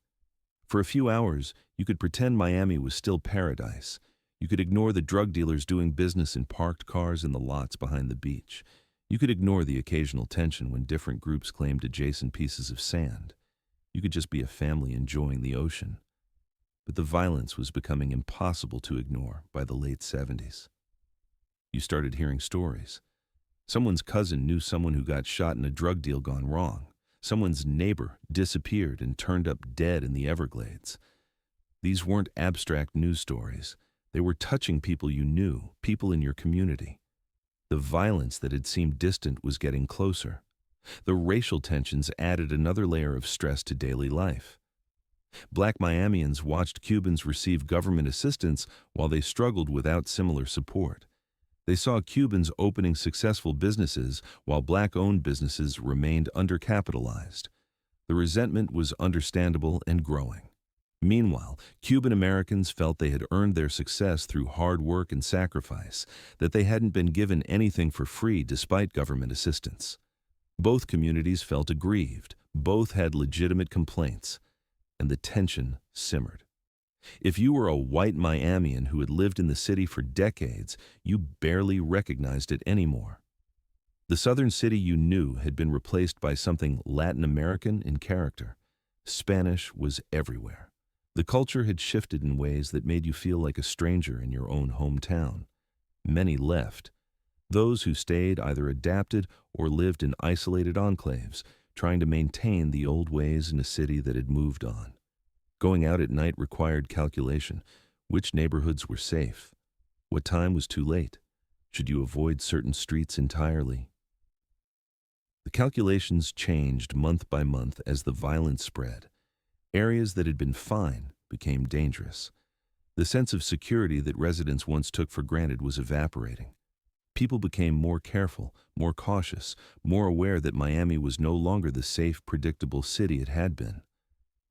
For a few hours, you could pretend Miami was still paradise. You could ignore the drug dealers doing business in parked cars in the lots behind the beach. You could ignore the occasional tension when different groups claimed adjacent pieces of sand. You could just be a family enjoying the ocean. But the violence was becoming impossible to ignore by the late 70s. You started hearing stories. Someone's cousin knew someone who got shot in a drug deal gone wrong. Someone's neighbor disappeared and turned up dead in the Everglades. These weren't abstract news stories. They were touching people you knew, people in your community. The violence that had seemed distant was getting closer. The racial tensions added another layer of stress to daily life. Black Miamians watched Cubans receive government assistance while they struggled without similar support. They saw Cubans opening successful businesses while Black-owned businesses remained undercapitalized. The resentment was understandable and growing. Meanwhile, Cuban Americans felt they had earned their success through hard work and sacrifice, that they hadn't been given anything for free despite government assistance. Both communities felt aggrieved, both had legitimate complaints, and the tension simmered. If you were a white Miamian who had lived in the city for decades, you barely recognized it anymore. The southern city you knew had been replaced by something Latin American in character. Spanish was everywhere. The culture had shifted in ways that made you feel like a stranger in your own hometown. Many left. Those who stayed either adapted or lived in isolated enclaves, trying to maintain the old ways in a city that had moved on. Going out at night required calculation. Which neighborhoods were safe? What time was too late? Should you avoid certain streets entirely? The calculations changed month by month as the violence spread. Areas that had been fine became dangerous. The sense of security that residents once took for granted was evaporating. People became more careful, more cautious, more aware that Miami was no longer the safe, predictable city it had been.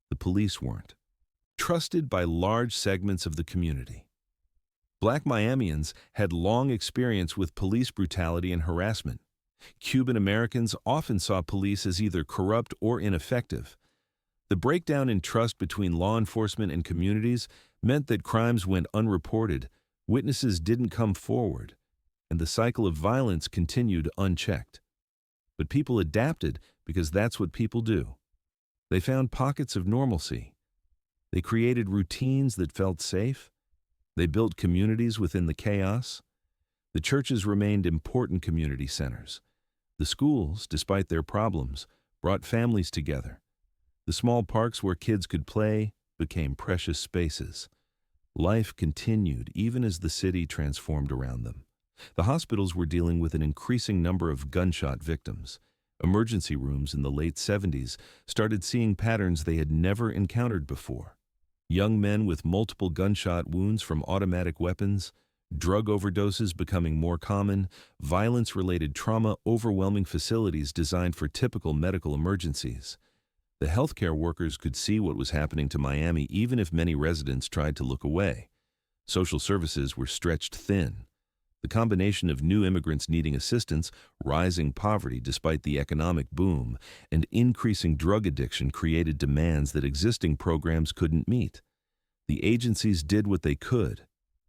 The police weren't. Trusted by large segments of the community. Black Miamians had long experience with police brutality and harassment. Cuban Americans often saw police as either corrupt or ineffective. The breakdown in trust between law enforcement and communities meant that crimes went unreported, witnesses didn't come forward, and the cycle of violence continued unchecked. But people adapted because that's what people do. They found pockets of normalcy. They created routines that felt safe. They built communities within the chaos. The churches remained important community centers. The schools, despite their problems, brought families together. The small parks where kids could play became precious spaces. Life continued even as the city transformed around them. The hospitals were dealing with an increasing number of gunshot victims. Emergency rooms in the late 70s started seeing patterns they had never encountered before. Young men with multiple gunshot wounds from automatic weapons, drug overdoses becoming more common, violence-related trauma overwhelming facilities designed for typical medical emergencies. The healthcare workers could see what was happening to Miami even if many residents tried to look away. Social services were stretched thin. The combination of new immigrants needing assistance, rising poverty despite the economic boom, and increasing drug addiction created demands that existing programs couldn't meet. The agencies did what they could,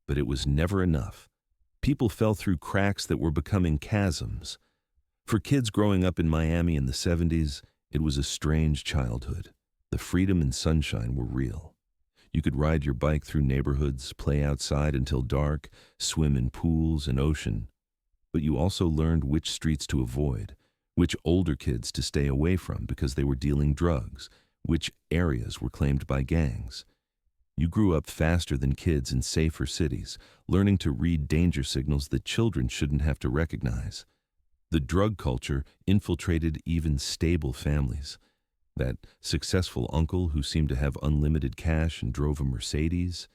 but it was never enough. People fell through cracks that were becoming chasms. For kids growing up in Miami in the 70s, it was a strange childhood. The freedom and sunshine were real. You could ride your bike through neighborhoods, play outside until dark, swim in pools and ocean. But you also learned which streets to avoid, which older kids to stay away from because they were dealing drugs, which areas were claimed by gangs. You grew up faster than kids in safer cities, learning to read danger signals that children shouldn't have to recognize. The drug culture infiltrated even stable families. That successful uncle who seemed to have unlimited cash and drove a Mercedes.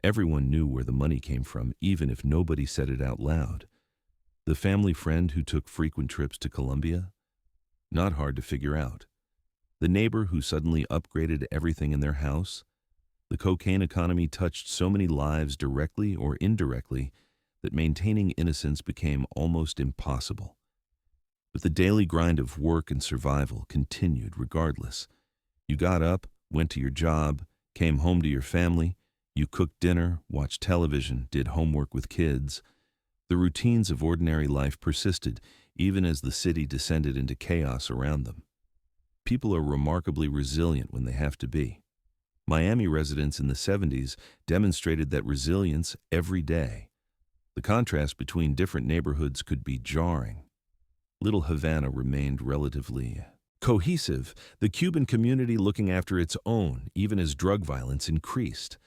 Everyone knew where the money came from, even if nobody said it out loud. The family friend who took frequent trips to Colombia? Not hard to figure out. The neighbor who suddenly upgraded everything in their house? The cocaine economy touched so many lives directly or indirectly that maintaining innocence became almost impossible. But the daily grind of work and survival continued regardless. You got up, went to your job, came home to your family, you cooked dinner, watched television, did homework with kids. The routines of ordinary life persisted, even as the city descended into chaos around them. People are remarkably resilient when they have to be. Miami residents in the 70s demonstrated that resilience every day. The contrast between different neighborhoods could be jarring. Little Havana remained relatively cohesive, the Cuban community looking after its own, even as drug violence increased.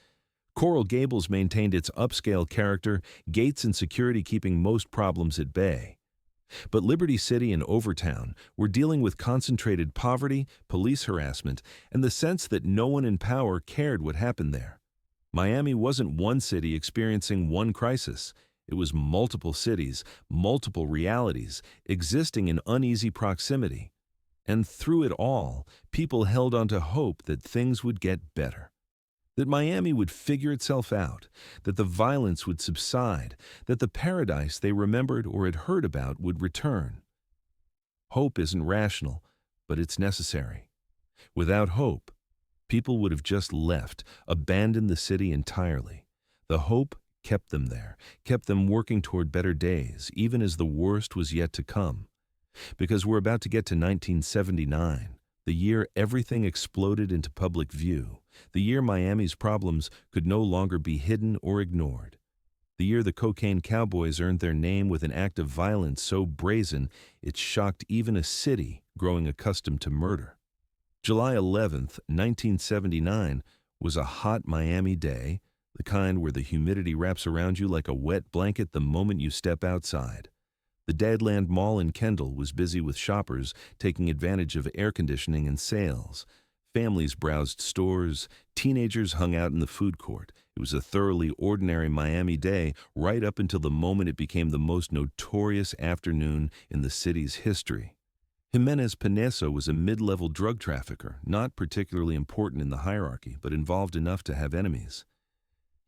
Coral Gables maintained its upscale character, gates and security keeping most problems at bay. But Liberty City and Overtown were dealing with concentrated poverty, police harassment, and the sense that no one in power cared what happened there. Miami wasn't one city experiencing one crisis. It was multiple cities, multiple realities, existing in uneasy proximity. And through it all, people held on to hope that things would get better. That Miami would figure itself out, that the violence would subside, that the paradise they remembered or had heard about would return. Hope isn't rational, but it's necessary. Without hope, people would have just left, abandoned the city entirely. The hope kept them there, kept them working toward better days, even as the worst was yet to come. Because we're about to get to 1979, the year everything exploded into public view, the year Miami's problems could no longer be hidden or ignored, the year the cocaine Cowboys earned their name with an act of violence so brazen it shocked even a city growing accustomed to murder. July 11th, 1979 was a hot Miami day, the kind where the humidity wraps around you like a wet blanket the moment you step outside. The Dadeland Mall in Kendall was busy with shoppers taking advantage of air conditioning and sales. Families browsed stores, teenagers hung out in the food court. It was a thoroughly ordinary Miami day right up until the moment it became the most notorious afternoon in the city's history. Jimenez Pineso was a mid-level drug trafficker, not particularly important in the hierarchy, but involved enough to have enemies.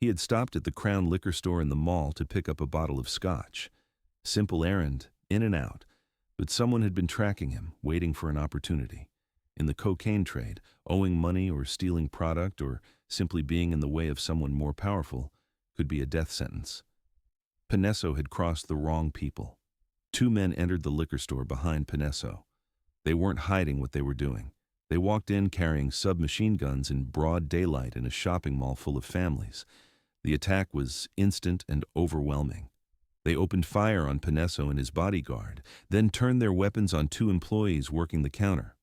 He had stopped at the Crown liquor store in the mall to pick up a bottle of scotch. Simple errand, in and out, but someone had been tracking him, waiting for an opportunity. In the cocaine trade, owing money or stealing product or simply being in the way of someone more powerful could be a death sentence. Pineso had crossed the wrong people. Two men entered the liquor store behind Pineso. They weren't hiding what they were doing. They walked in carrying submachine guns in broad daylight in a shopping mall full of families. The attack was instant and overwhelming. They opened fire on Pineso and his bodyguard, then turned their weapons on two employees working the counter.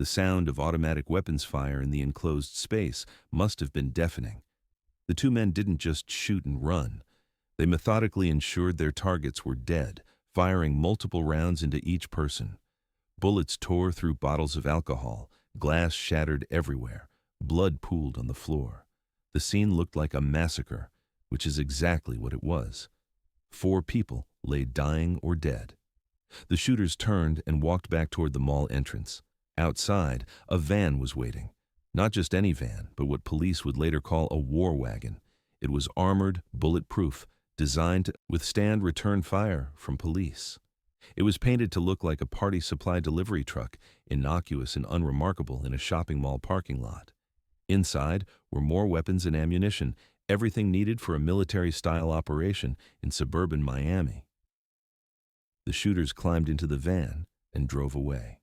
The sound of automatic weapons fire in the enclosed space must have been deafening. The two men didn't just shoot and run. They methodically ensured their targets were dead, firing multiple rounds into each person. Bullets tore through bottles of alcohol, glass shattered everywhere, blood pooled on the floor. The scene looked like a massacre, which is exactly what it was. 4 people lay dying or dead. The shooters turned and walked back toward the mall entrance. Outside, a van was waiting. Not just any van, but what police would later call a war wagon. It was armored, bulletproof, designed to withstand return fire from police. It was painted to look like a party supply delivery truck, innocuous and unremarkable in a shopping mall parking lot. Inside were more weapons and ammunition, everything needed for a military-style operation in suburban Miami. The shooters climbed into the van and drove away.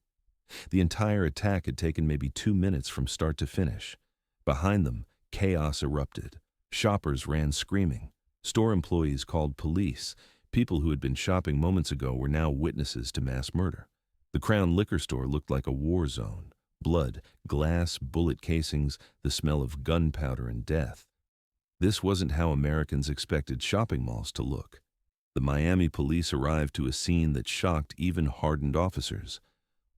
The entire attack had taken maybe 2 minutes from start to finish. Behind them, Chaos erupted. Shoppers ran screaming. Store employees called police. People who had been shopping moments ago were now witnesses to mass murder. The Crown liquor store looked like a war zone. Blood, glass, bullet casings, the smell of gunpowder and death. This wasn't how Americans expected shopping malls to look. The Miami police arrived to a scene that shocked even hardened officers.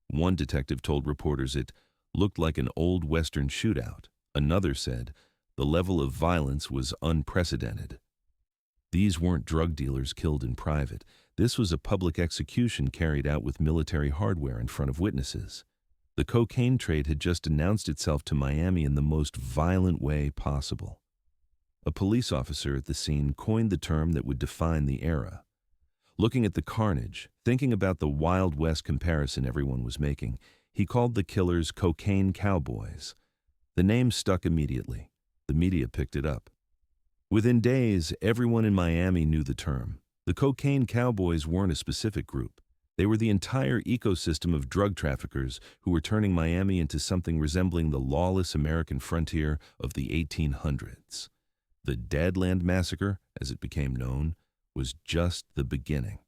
One detective told reporters it looked like an old Western shootout. Another said the level of violence was unprecedented. These weren't drug dealers killed in private. This was a public execution carried out with military hardware in front of witnesses. The cocaine trade had just announced itself to Miami in the most violent way possible. A police officer at the scene coined the term that would define the era. Looking at the carnage, thinking about the Wild West comparison everyone was making, he called the killers cocaine cowboys. The name stuck immediately. The media picked it up. Within days, everyone in Miami knew the term. The cocaine cowboys weren't a specific group. They were the entire ecosystem of drug traffickers who were turning Miami into something resembling the lawless American frontier of the 1800s. The Dadeland Massacre, as it became known, was just the beginning.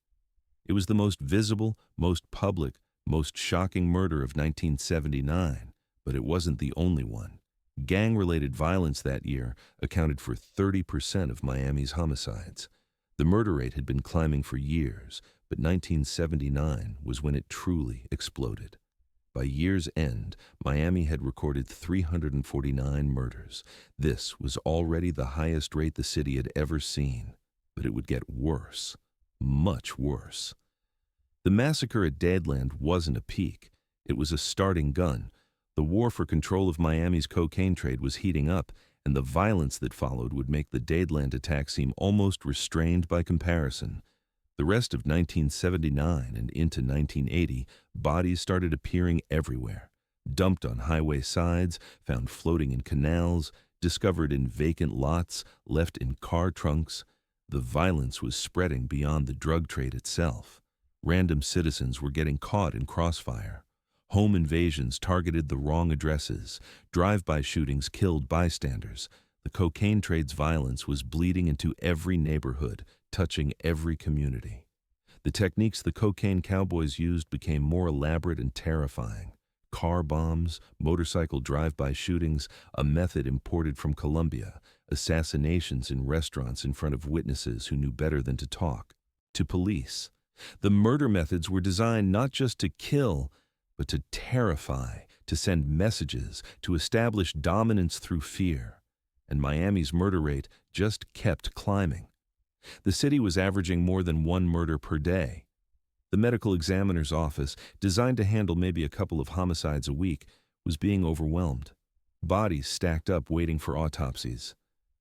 It was the most visible, most public, most shocking murder of 1979, but it wasn't the only one. Gang-related violence that year accounted for 30% of Miami's homicides. The murder rate had been climbing for years, but 1979 was when it truly exploded. By year's end, Miami had recorded 349 murders. This was already the highest rate the city had ever seen, but it would get worse, much worse. The massacre at Dadeland wasn't a peak. It was a starting gun. The war for control of Miami's cocaine trade was heating up, and the violence that followed would make the Dadeland attack seem almost restrained by comparison. The rest of 1979 and into 1980, bodies started appearing everywhere. Dumped on highway sides, found floating in canals, discovered in vacant lots, left in car trunks. The violence was spreading beyond the drug trade itself. Random citizens were getting caught in crossfire. Home invasions targeted the wrong addresses. Drive-by shootings killed bystanders. The cocaine trade's violence was bleeding into every neighborhood, touching every community. The techniques the cocaine cowboys used became more elaborate and terrifying. Car bombs, motorcycle drive-by shootings, a method imported from Colombia, assassinations in restaurants in front of witnesses who knew better than to talk, to police. The murder methods were designed not just to kill, but to terrify, to send messages, to establish dominance through fear. And Miami's murder rate just kept climbing. The city was averaging more than one murder per day. The medical examiner's office, designed to handle maybe a couple of homicides a week, was being overwhelmed. Bodies stacked up waiting for autopsies.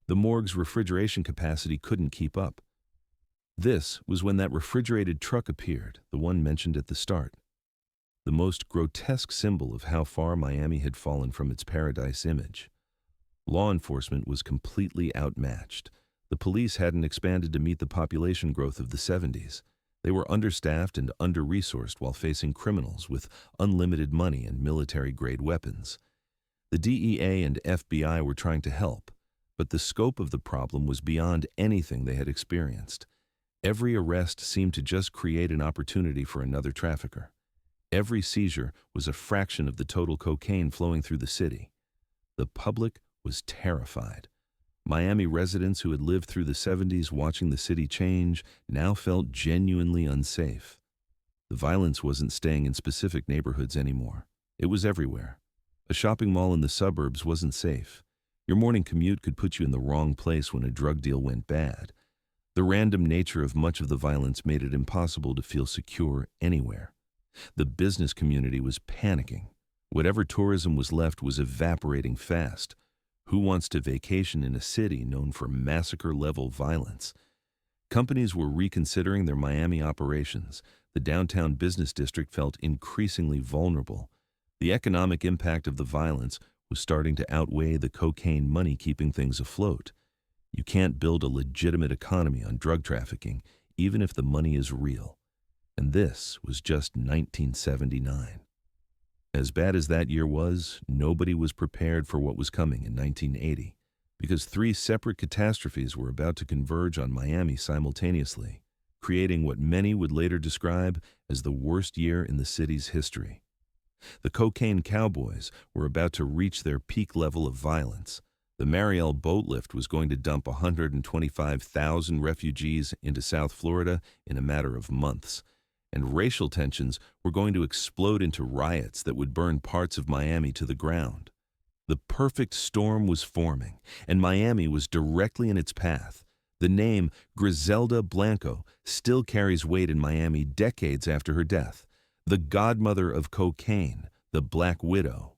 The morgue's refrigeration capacity couldn't keep up. This was when that refrigerated truck appeared, the one mentioned at the start. The most grotesque symbol of how far Miami had fallen from its paradise image. Law enforcement was completely outmatched. The police hadn't expanded to meet the population growth of the 70s. They were understaffed and under-resourced while facing criminals with unlimited money and military-grade weapons. The DEA and FBI were trying to help, but the scope of the problem was beyond anything they had experienced. Every arrest seemed to just create an opportunity for another trafficker. Every seizure was a fraction of the total cocaine flowing through the city. The public was terrified. Miami residents who had lived through the 70s watching the city change now felt genuinely unsafe. The violence wasn't staying in specific neighborhoods anymore. It was everywhere. A shopping mall in the suburbs wasn't safe. Your morning commute could put you in the wrong place when a drug deal went bad. The random nature of much of the violence made it impossible to feel secure anywhere. The business community was panicking. Whatever tourism was left was evaporating fast. Who wants to vacation in a city known for massacre-level violence? Companies were reconsidering their Miami operations. The downtown business district felt increasingly vulnerable. The economic impact of the violence was starting to outweigh the cocaine money keeping things afloat. You can't build a legitimate economy on drug trafficking, even if the money is real. And this was just 1979. As bad as that year was, nobody was prepared for what was coming in 1980. because three separate catastrophes were about to converge on Miami simultaneously, creating what many would later describe as the worst year in the city's history. The cocaine cowboys were about to reach their peak level of violence. The Mariel boat lift was going to dump 125,000 refugees into South Florida in a matter of months, and racial tensions were going to explode into riots that would burn parts of Miami to the ground. The perfect storm was forming, and Miami was directly in its path. The name Griselda Blanco still carries weight in Miami decades after her death. The godmother of cocaine, the Black Widow.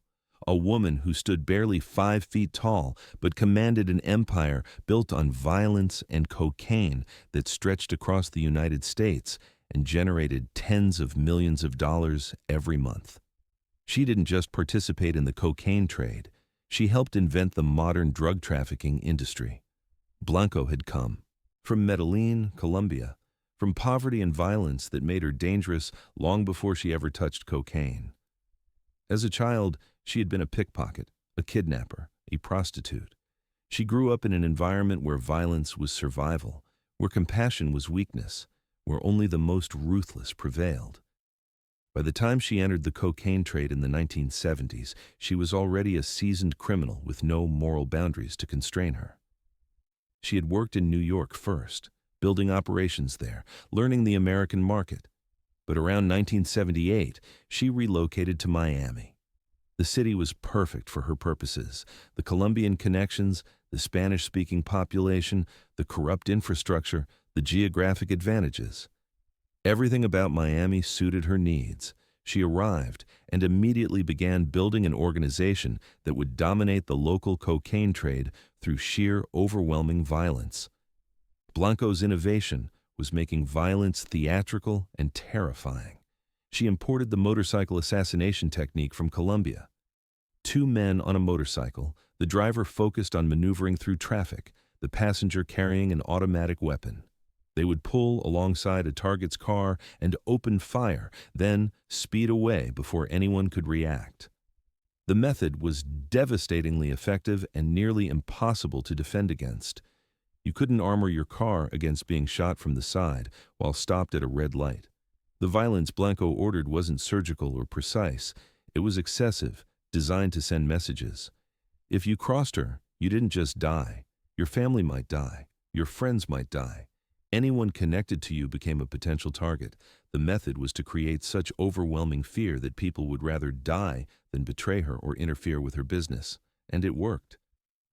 A woman who stood barely 5 feet tall but commanded an empire built on violence and cocaine that stretched across the United States and generated tens of millions of dollars every month. She didn't just participate in the cocaine trade. She helped invent the modern drug trafficking industry. Blanco had come from Medellin, Colombia, from poverty and violence that made her dangerous long before she ever touched cocaine. As a child, she had been a pickpocket, a kidnapper, a prostitute. She grew up in an environment where violence was survival, where compassion was weakness, where only the most ruthless prevailed. By the time she entered the cocaine trade in the 1970s, she was already a seasoned criminal with no moral boundaries to constrain her. She had worked in New York first, building operations there, learning the American market. But around 1978, she relocated to Miami. The city was perfect for her purposes. The Colombian connections, the Spanish-speaking population, the corrupt infrastructure, the geographic advantages. Everything about Miami suited her needs. She arrived and immediately began building an organization that would dominate the local cocaine trade through sheer, overwhelming violence. Blanco's innovation was making violence theatrical and terrifying. She imported the motorcycle assassination technique from Colombia. 2 men on a motorcycle, the driver focused on maneuvering through traffic, the passenger carrying an automatic weapon. They would pull alongside a target's car and open fire, then speed away before anyone could react. The method was devastatingly effective and nearly impossible to defend against. You couldn't armor your car against being shot from the side while stopped at a red light. The violence Blanco ordered wasn't surgical or precise. It was excessive, designed to send messages. If you crossed her, you didn't just die. Your family might die. Your friends might die. Anyone connected to you became a potential target. The method was to create such overwhelming fear that people would rather die than betray her or interfere with her business. And it worked.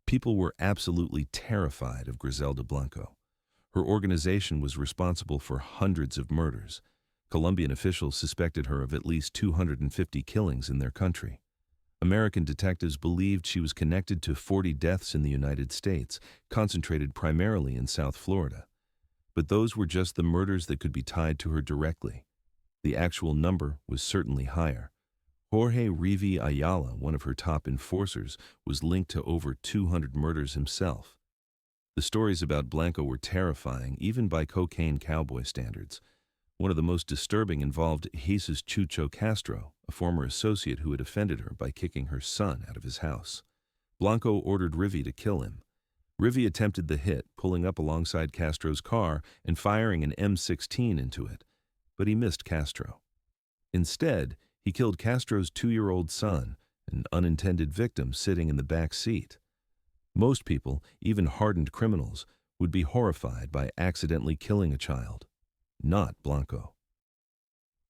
People were absolutely terrified of Griselda Blanco. Her organization was responsible for hundreds of murders. Colombian officials suspected her of at least 250 killings in their country. American detectives believed she was connected to 40 deaths in the United States, concentrated primarily in South Florida. But those were just the murders that could be tied to her directly. The actual number was certainly higher. Jorge Rivi Ayala, one of her top enforcers, was linked to over 200 murders himself. The stories about Blanco were terrifying, even by cocaine cowboy standards. One of the most disturbing involved Jesus Chucho Castro, a former associate who had offended her by kicking her son out of his house. Blanco ordered Rivi to kill him. Rivi attempted the hit, pulling up alongside Castro's car and firing an M16 into it, but he missed Castro. Instead, he killed Castro's 2-year-old son, an unintended victim sitting in the back seat. Most people, even hardened criminals, would be horrified by accidentally killing a child. Not Blanco.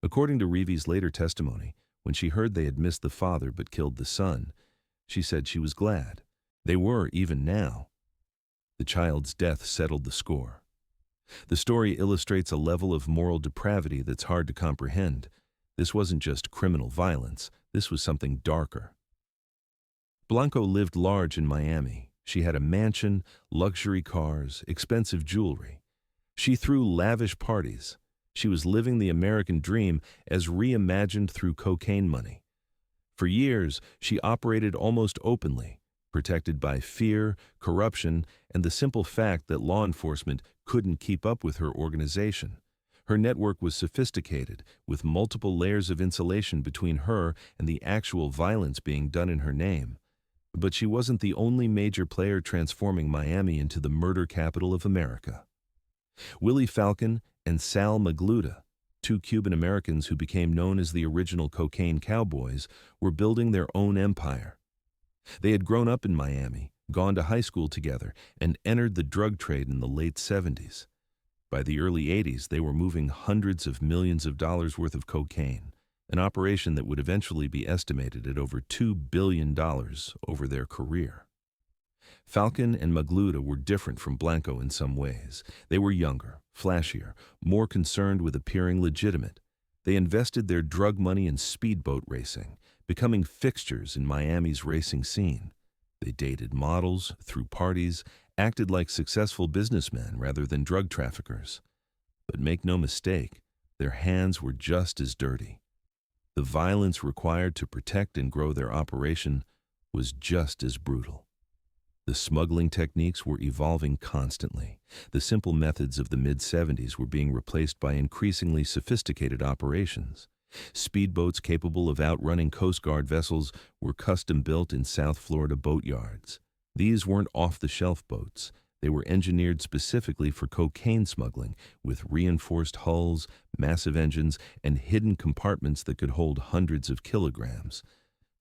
According to Rivi's later testimony, when she heard they had missed the father but killed the son, she said she was glad. They were, even now. The child's death settled the score. The story illustrates a level of moral depravity that's hard to comprehend. This wasn't just criminal violence. This was something darker. Blanco lived large in Miami. She had a mansion, luxury cars, expensive jewelry. She threw lavish parties. She was living the American dream as reimagined through cocaine money. For years, she operated almost openly, protected by fear, corruption, and the simple fact that law enforcement couldn't keep up with her organization. Her network was sophisticated, with multiple layers of insulation between her and the actual violence being done in her name. But she wasn't the only major player transforming Miami into the murder capital of America. Willie Falcon and Sal Magluta, two Cuban Americans who became known as the original cocaine cowboys, were building their own empire. They had grown up in Miami, gone to high school together, and entered the drug trade in the late 70s. By the early 80s, they were moving hundreds of millions of dollars worth of cocaine, an operation that would eventually be estimated at over $2 billion over their career. Falcon and Magluta were different from Blanco in some ways. They were younger, flashier, more concerned with appearing legitimate. They invested their drug money in speedboat racing, becoming fixtures in Miami's racing scene. They dated models, threw parties, acted like successful businessmen rather than drug traffickers. But make no mistake, their hands were just as dirty. The violence required to protect and grow their operation was just as brutal. The smuggling techniques were evolving constantly. The simple methods of the mid-70s were being replaced by increasingly sophisticated operations. Speedboats capable of outrunning Coast Guard vessels were custom-built in South Florida boatyards. These weren't off-the-shelf boats. They were engineered specifically for cocaine smuggling, with reinforced hulls, massive engines, and hidden compartments that could hold hundreds of kilograms.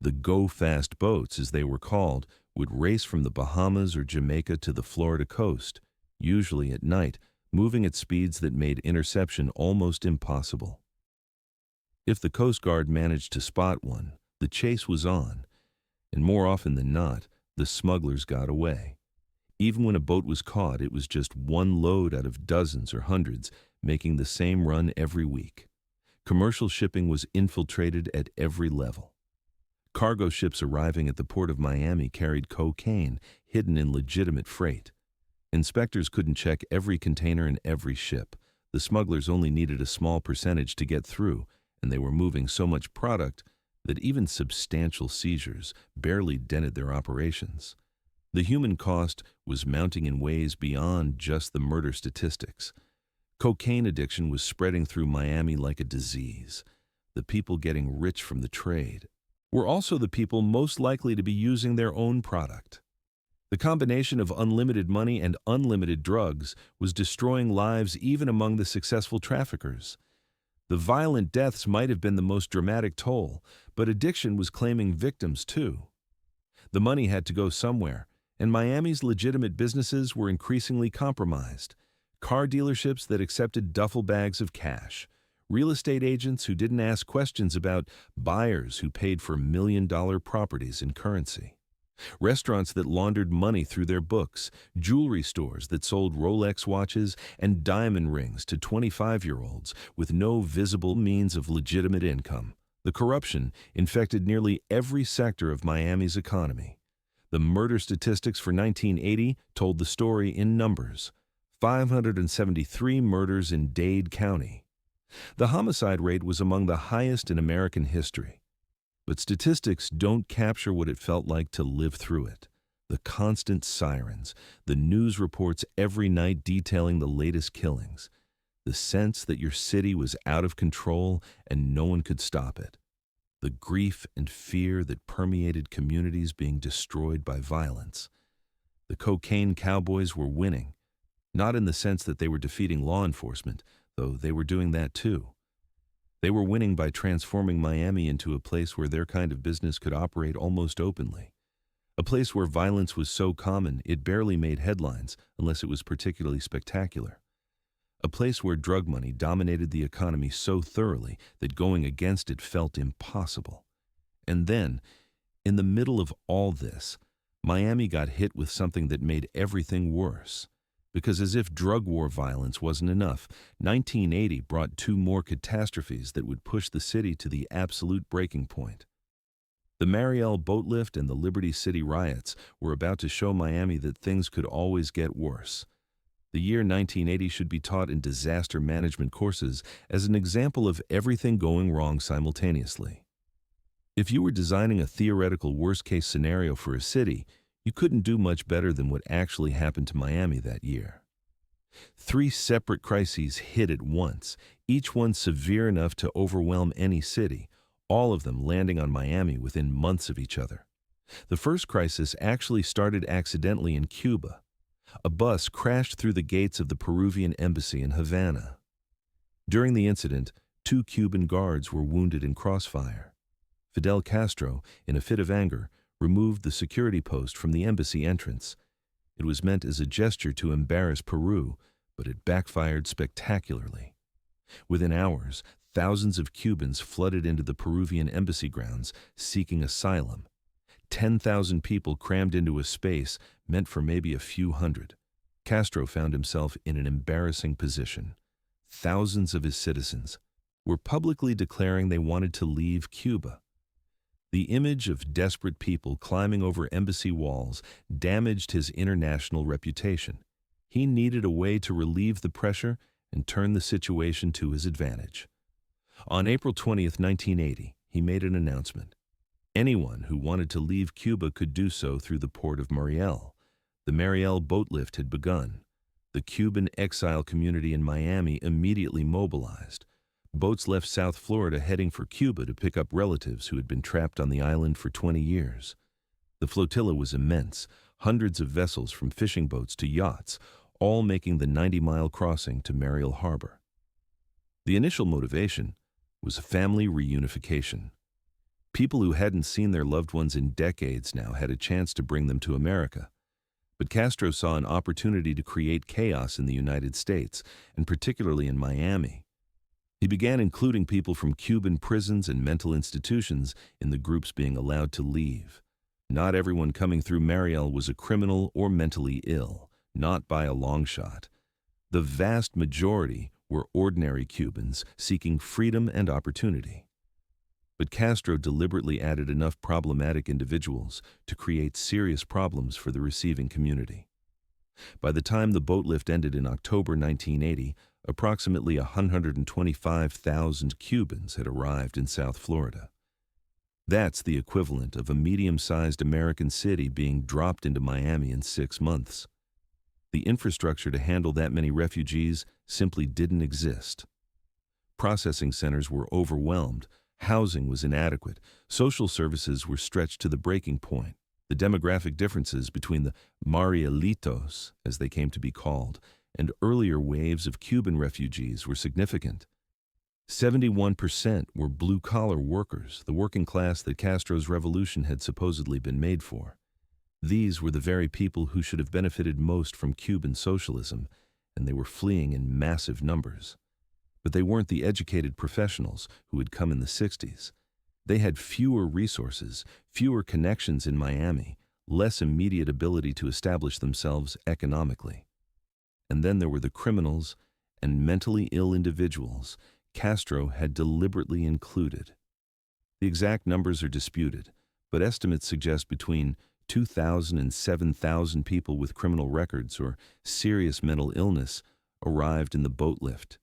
The go-fast boats, as they were called, would race from the Bahamas or Jamaica to the Florida coast, usually at night, moving at speeds that made interception almost impossible. If the Coast Guard managed to spot one, the chase was on, and more often than not, the smugglers got away. Even when a boat was caught, it was just one load out of dozens or hundreds, making the same run every week. Commercial shipping was infiltrated at every level. Cargo ships arriving at the port of Miami carried cocaine hidden in legitimate freight. Inspectors couldn't check every container in every ship. The smugglers only needed a small percentage to get through, and they were moving so much product that even substantial seizures barely dented their operations. The human cost was mounting in ways beyond just the murder statistics. Cocaine addiction was spreading through Miami like a disease. The people getting rich from the trade were also the people most likely to be using their own product. The combination of unlimited money and unlimited drugs was destroying lives even among the successful traffickers. The violent deaths might have been the most dramatic toll, but addiction was claiming victims too. The money had to go somewhere, and Miami's legitimate businesses were increasingly compromised. Car dealerships that accepted duffel bags of cash, real estate agents who didn't ask questions about buyers who paid for million-dollar properties in currency, restaurants that laundered money through their books, jewelry stores that sold Rolex watches and diamond rings to 25-year-olds with no visible means of legitimate income. The corruption infected nearly every sector of Miami's economy. The murder statistics for 1980 told the story in numbers: 573 murders in Dade County. The homicide rate was among the highest in American history. But statistics don't capture what it felt like to live through it. The constant sirens, the news reports every night detailing the latest killings, the sense that your city was out of control and no one could stop it, the grief and fear that permeated communities being destroyed by violence. The cocaine cowboys were winning, not in the sense that they were defeating law enforcement, though they were doing that too. They were winning by transforming Miami into a place where their kind of business could operate almost openly. A place where violence was so common it barely made headlines unless it was particularly spectacular. A place where drug money dominated the economy so thoroughly that going against it felt impossible. And then, in the middle of all this, Miami got hit with something that made everything worse. Because as if drug war violence wasn't enough, 1980 brought two more catastrophes that would push the city to the absolute breaking point. The Mariel boat lift and the Liberty City riots were about to show Miami that things could always get worse. The year 1980 should be taught in disaster management courses as an example of everything going wrong simultaneously. If you were designing a theoretical worst-case scenario for a city, you couldn't do much better than what actually happened to Miami that year. 3 separate crises hit at once, each one severe enough to overwhelm any city, all of them landing on Miami within months of each other. The first crisis actually started accidentally in Cuba. A bus crashed through the gates of the Peruvian embassy in Havana. During the incident, 2 Cuban guards were wounded in crossfire. Fidel Castro, in a fit of anger, removed the security post from the embassy entrance. It was meant as a gesture to embarrass Peru, but it backfired spectacularly. Within hours, thousands of Cubans flooded into the Peruvian embassy grounds, seeking asylum. 10,000 people crammed into a space meant for maybe a few hundred. Castro found himself in an embarrassing position. Thousands of his citizens were publicly declaring they wanted to leave Cuba. The image of desperate people climbing over embassy walls damaged his international reputation. He needed a way to relieve the pressure and turn the situation to his advantage. On April 20th, 1980, he made an announcement. Anyone who wanted to leave Cuba could do so through the port of Mariel. The Mariel boat lift had begun. The Cuban exile community in Miami immediately mobilized. Boats left South Florida heading for Cuba to pick up relatives who had been trapped on the island for 20 years. The flotilla was immense, hundreds of vessels from fishing boats to yachts, all making the 90-mile crossing to Mariel Harbor. The initial motivation was family reunification. People who hadn't seen their loved ones in decades now had a chance to bring them to America. But Castro saw an opportunity to create chaos in the United States, and particularly in Miami. He began including people from Cuban prisons and mental institutions in the groups being allowed to leave. Not everyone coming through Mariel was a criminal or mentally ill, not by a long shot. The vast majority were ordinary Cubans seeking freedom and opportunity. But Castro deliberately added enough problematic individuals to create serious problems for the receiving community. By the time the boat lift ended in October 1980, approximately 125,000 Cubans had arrived in South Florida. That's the equivalent of a medium-sized American city being dropped into Miami in 6 months. The infrastructure to handle that many refugees simply didn't exist. Processing centers were overwhelmed, housing was inadequate, social services were stretched to the breaking point. The demographic differences between the Marielitos, as they came to be called, and earlier waves of Cuban refugees were significant. 71% were blue-collar workers, the working class that Castro's revolution had supposedly been made for. These were the very people who should have benefited most from Cuban socialism, and they were fleeing in massive numbers. But they weren't the educated professionals who had come in the 60s. They had fewer resources, fewer connections in Miami, less immediate ability to establish themselves economically. And then there were the criminals and mentally ill individuals Castro had deliberately included. The exact numbers are disputed, but estimates suggest between 2,000 and 7,000 people with criminal records or serious mental illness arrived in the boat lift.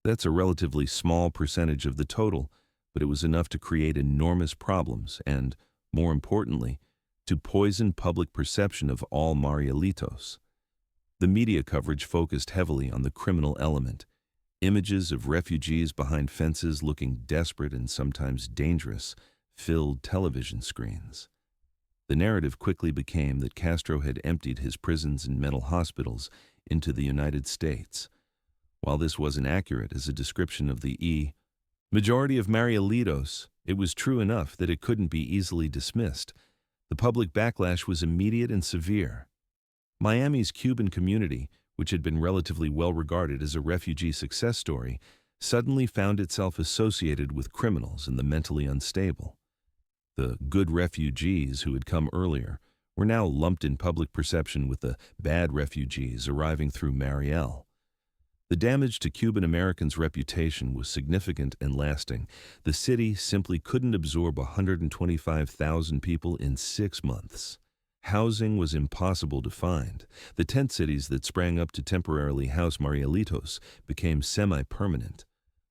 That's a relatively small percentage of the total, but it was enough to create enormous problems and, more importantly, to poison public perception of all Marielitos. The media coverage focused heavily on the criminal element. Images of refugees behind fences looking desperate and sometimes dangerous filled television screens. The narrative quickly became that Castro had emptied his prisons and mental hospitals into the United States. While this wasn't accurate as a description of the majority of Marielitos, it was true enough that it couldn't be easily dismissed. The public backlash was immediate and severe. Miami's Cuban community, which had been relatively well regarded as a refugee success story, suddenly found itself associated with criminals and the mentally unstable. The good refugees who had come earlier were now lumped in public perception with the bad refugees arriving through Mariel. The damage to Cuban Americans' reputation was significant and lasting. The city simply couldn't absorb 125,000 people in 6 months. Housing was impossible to find. The tent cities that sprang up to temporarily house Marielitos became semi-permanent.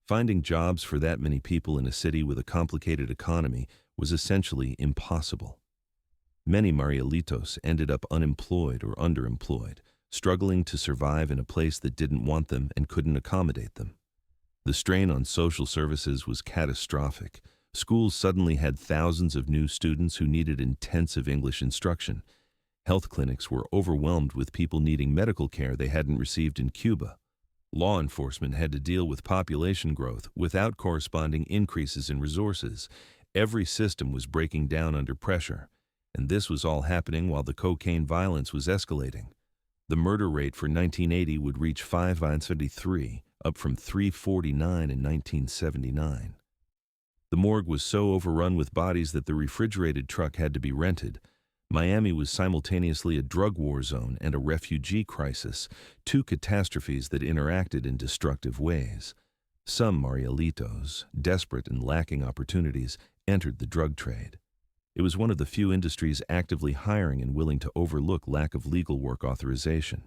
Finding jobs for that many people in a city with a complicated economy was essentially impossible. Many Marielitos ended up unemployed or underemployed, struggling to survive in a place that didn't want them and couldn't accommodate them. The strain on social services was catastrophic. Schools suddenly had thousands of new students who needed intensive English instruction. Health clinics were overwhelmed with people needing medical care they hadn't received in Cuba. Law enforcement had to deal with population growth without corresponding increases in resources. Every system was breaking down under pressure, and this was all happening while the cocaine violence was escalating. The murder rate for 1980 would reach 573, up from 349 in 1979. The morgue was so overrun with bodies that the refrigerated truck had to be rented. Miami was simultaneously a drug war zone and a refugee crisis, two catastrophes that interacted in destructive ways. Some Marielitos, desperate and lacking opportunities, entered the drug trade. It was one of the few industries actively hiring and willing to overlook lack of legal work authorization.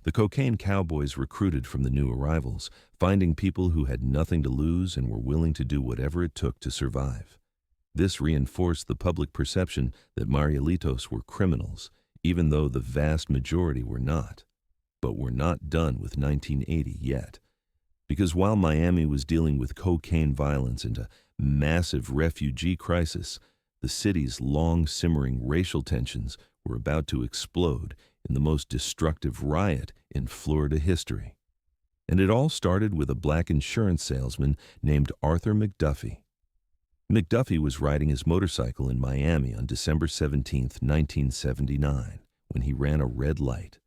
The cocaine cowboys recruited from the new arrivals, finding people who had nothing to lose and were willing to do whatever it took to survive. This reinforced the public perception that Marielitos were criminals, even though the vast majority were not. But we're not done with 1980 yet. Because while Miami was dealing with cocaine violence and a massive refugee crisis, the city's long-simmering racial tensions were about to explode in the most destructive riot in Florida history. And it all started with a black insurance salesman named Arthur McDuffie. McDuffie was riding his motorcycle in Miami on December 17, 1979, when he ran a red light.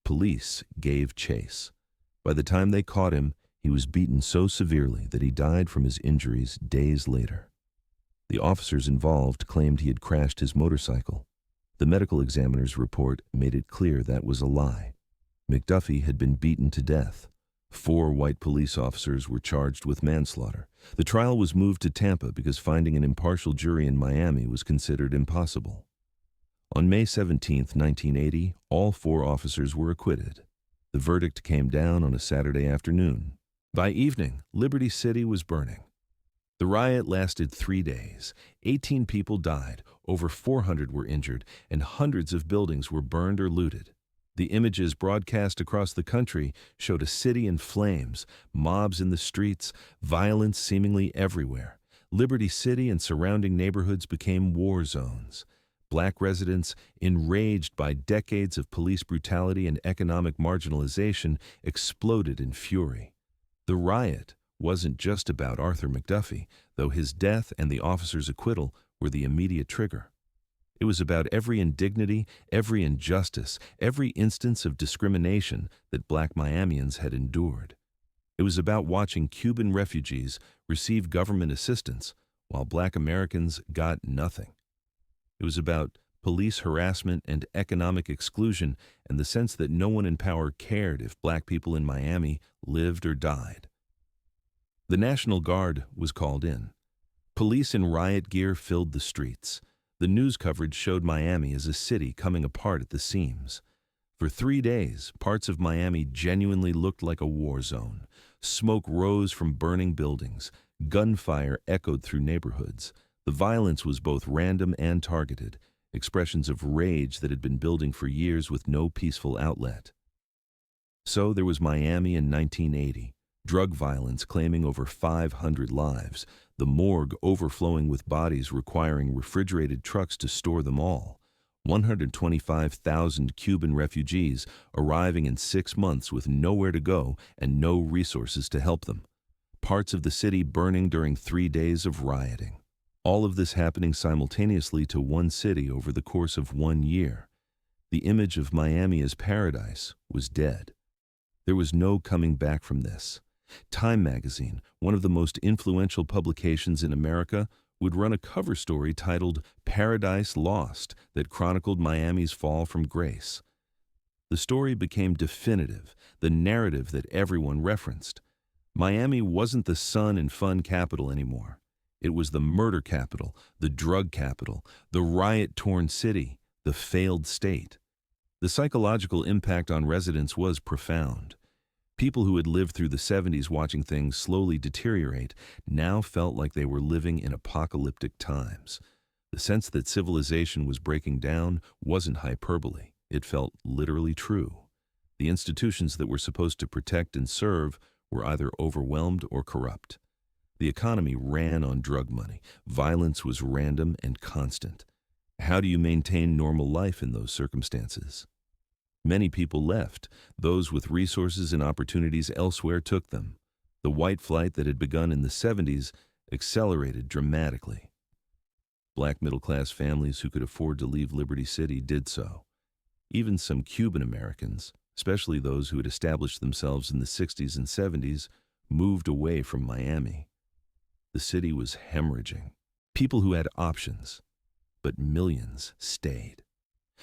Police gave chase. By the time they caught him, he was beaten so severely that he died from his injuries days later. The officers involved claimed he had crashed his motorcycle. The medical examiner's report made it clear that was a lie. McDuffie had been beaten to death. 4 white police officers were charged with manslaughter. The trial was moved to Tampa because finding an impartial jury in Miami was considered impossible. On May 17, 1980, all 4 officers were acquitted. The verdict came down on a Saturday afternoon. By evening, Liberty City was burning. The riot lasted 3 days. 18 people died, over 400 were injured, and hundreds of buildings were burned or looted. The images broadcast across the country showed a city in flames, mobs in the streets, violence seemingly everywhere. Liberty City and surrounding neighborhoods became war zones. Black residents, enraged by decades of police brutality and economic marginalization, exploded in fury. The riot wasn't just about Arthur McDuffie, though his death and the officer's acquittal were the immediate trigger. It was about every indignity, every injustice, every instance of discrimination that Black Miamians had endured. It was about watching Cuban refugees receive government assistance while Black Americans got nothing. It was about police harassment and economic exclusion and the sense that no one in power cared if Black people in Miami lived or died. The National Guard was called in. Police in riot gear filled the streets. The news coverage showed Miami as a city coming apart at the seams. For 3 days, parts of Miami genuinely looked like a war zone. Smoke rose from burning buildings. Gunfire echoed through neighborhoods. The violence was both random and targeted, expressions of rage that had been building for years with no peaceful outlet. So there was Miami in 1980, drug violence claiming over 500 lives, the morgue overflowing with bodies requiring refrigerated trucks to store them all, 125,000 Cuban refugees arriving in 6 months with nowhere to go and no resources to help them, parts of the city burning during 3 days of rioting. All of this happening simultaneously to one city over the course of 1 year. The image of Miami as paradise was dead. There was no coming back from this. Time magazine, one of the most influential publications in America, would run a cover story titled Paradise Lost that chronicled Miami's fall from grace. The story became definitive, the narrative that everyone referenced. Miami wasn't the sun and fun capital anymore. It was the murder capital, the drug capital, the riot-torn city, the failed state. The psychological impact on residents was profound. People who had lived through the 70s watching things slowly deteriorate now felt like they were living in apocalyptic times. The sense that civilization was breaking down wasn't hyperbole. It felt literally true. The institutions that were supposed to protect and serve were either overwhelmed or corrupt. The economy ran on drug money. Violence was random and constant. How do you maintain normal life in those circumstances? Many people left. Those with resources and opportunities elsewhere took them. The white flight that had begun in the 70s accelerated dramatically. Black middle-class families who could afford to leave Liberty City did so. Even some Cuban Americans, especially those who had established themselves in the 60s and 70s, moved away from Miami. The city was hemorrhaging. People who had options, but millions stayed.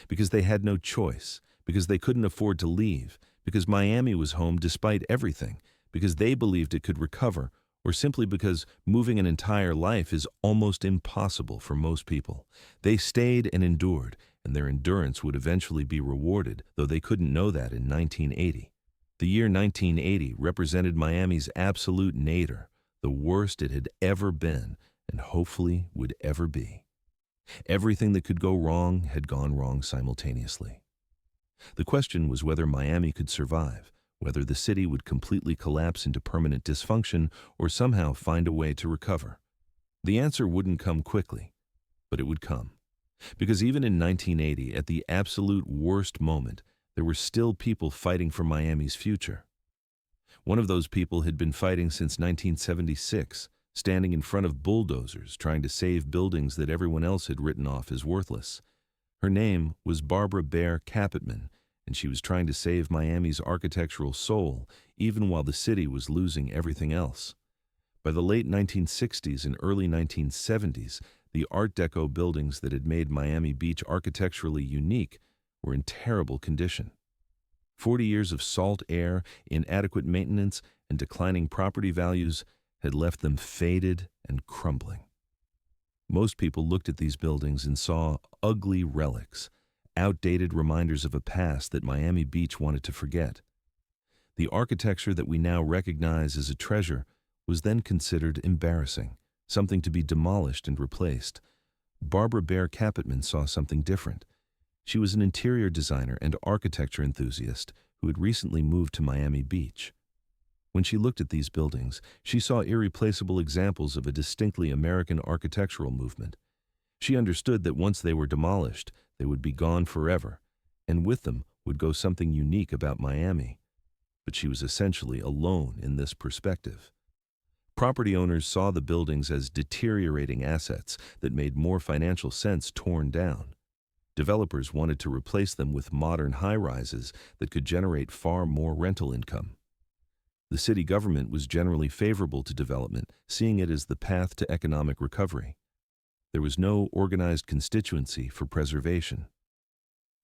Because they had no choice, because they couldn't afford to leave, because Miami was home despite everything, because they believed it could recover, or simply because moving an entire life is almost impossible for most people. They stayed and endured, and their endurance would eventually be rewarded, though they couldn't know that in 1980. The year 1980 represented Miami's absolute nadir, the worst it had ever been, and hopefully would ever be. Everything that could go wrong had gone wrong simultaneously. The question was whether Miami could survive, whether the city would completely collapse into permanent dysfunction or somehow find a way to recover. The answer wouldn't come quickly, but it would come. Because even in 1980, at the absolute worst moment, there were still people fighting for Miami's future. One of those people had been fighting since 1976, standing in front of bulldozers trying to save buildings that everyone else had written off as worthless. Her name was Barbara Bear Capitman, and she was trying to save Miami's architectural soul, even while the city was losing everything else. By the late 1960s and early 1970s, the Art Deco buildings that had made Miami Beach architecturally unique were in terrible condition. 40 years of salt air, inadequate maintenance, and declining property values had left them faded and crumbling. Most people looked at these buildings and saw ugly relics, outdated reminders of a past that Miami Beach wanted to forget. The architecture that we now recognize as a treasure was then considered embarrassing, something to be demolished and replaced. Barbara Bear Capitman saw something different. She was an interior designer and architecture enthusiast who had recently moved to Miami Beach. When she looked at these buildings, she saw irreplaceable examples of a distinctly American architectural movement. She understood that once they were demolished, they would be gone forever, and with them would go something unique about Miami. But she was essentially alone in this perspective. Property owners saw the buildings as deteriorating assets that made more financial sense torn down. Developers wanted to replace them with modern high-rises that could generate far more rental income. The city government was generally favorable to development, seeing it as the path to economic recovery. There was no organized constituency for preservation.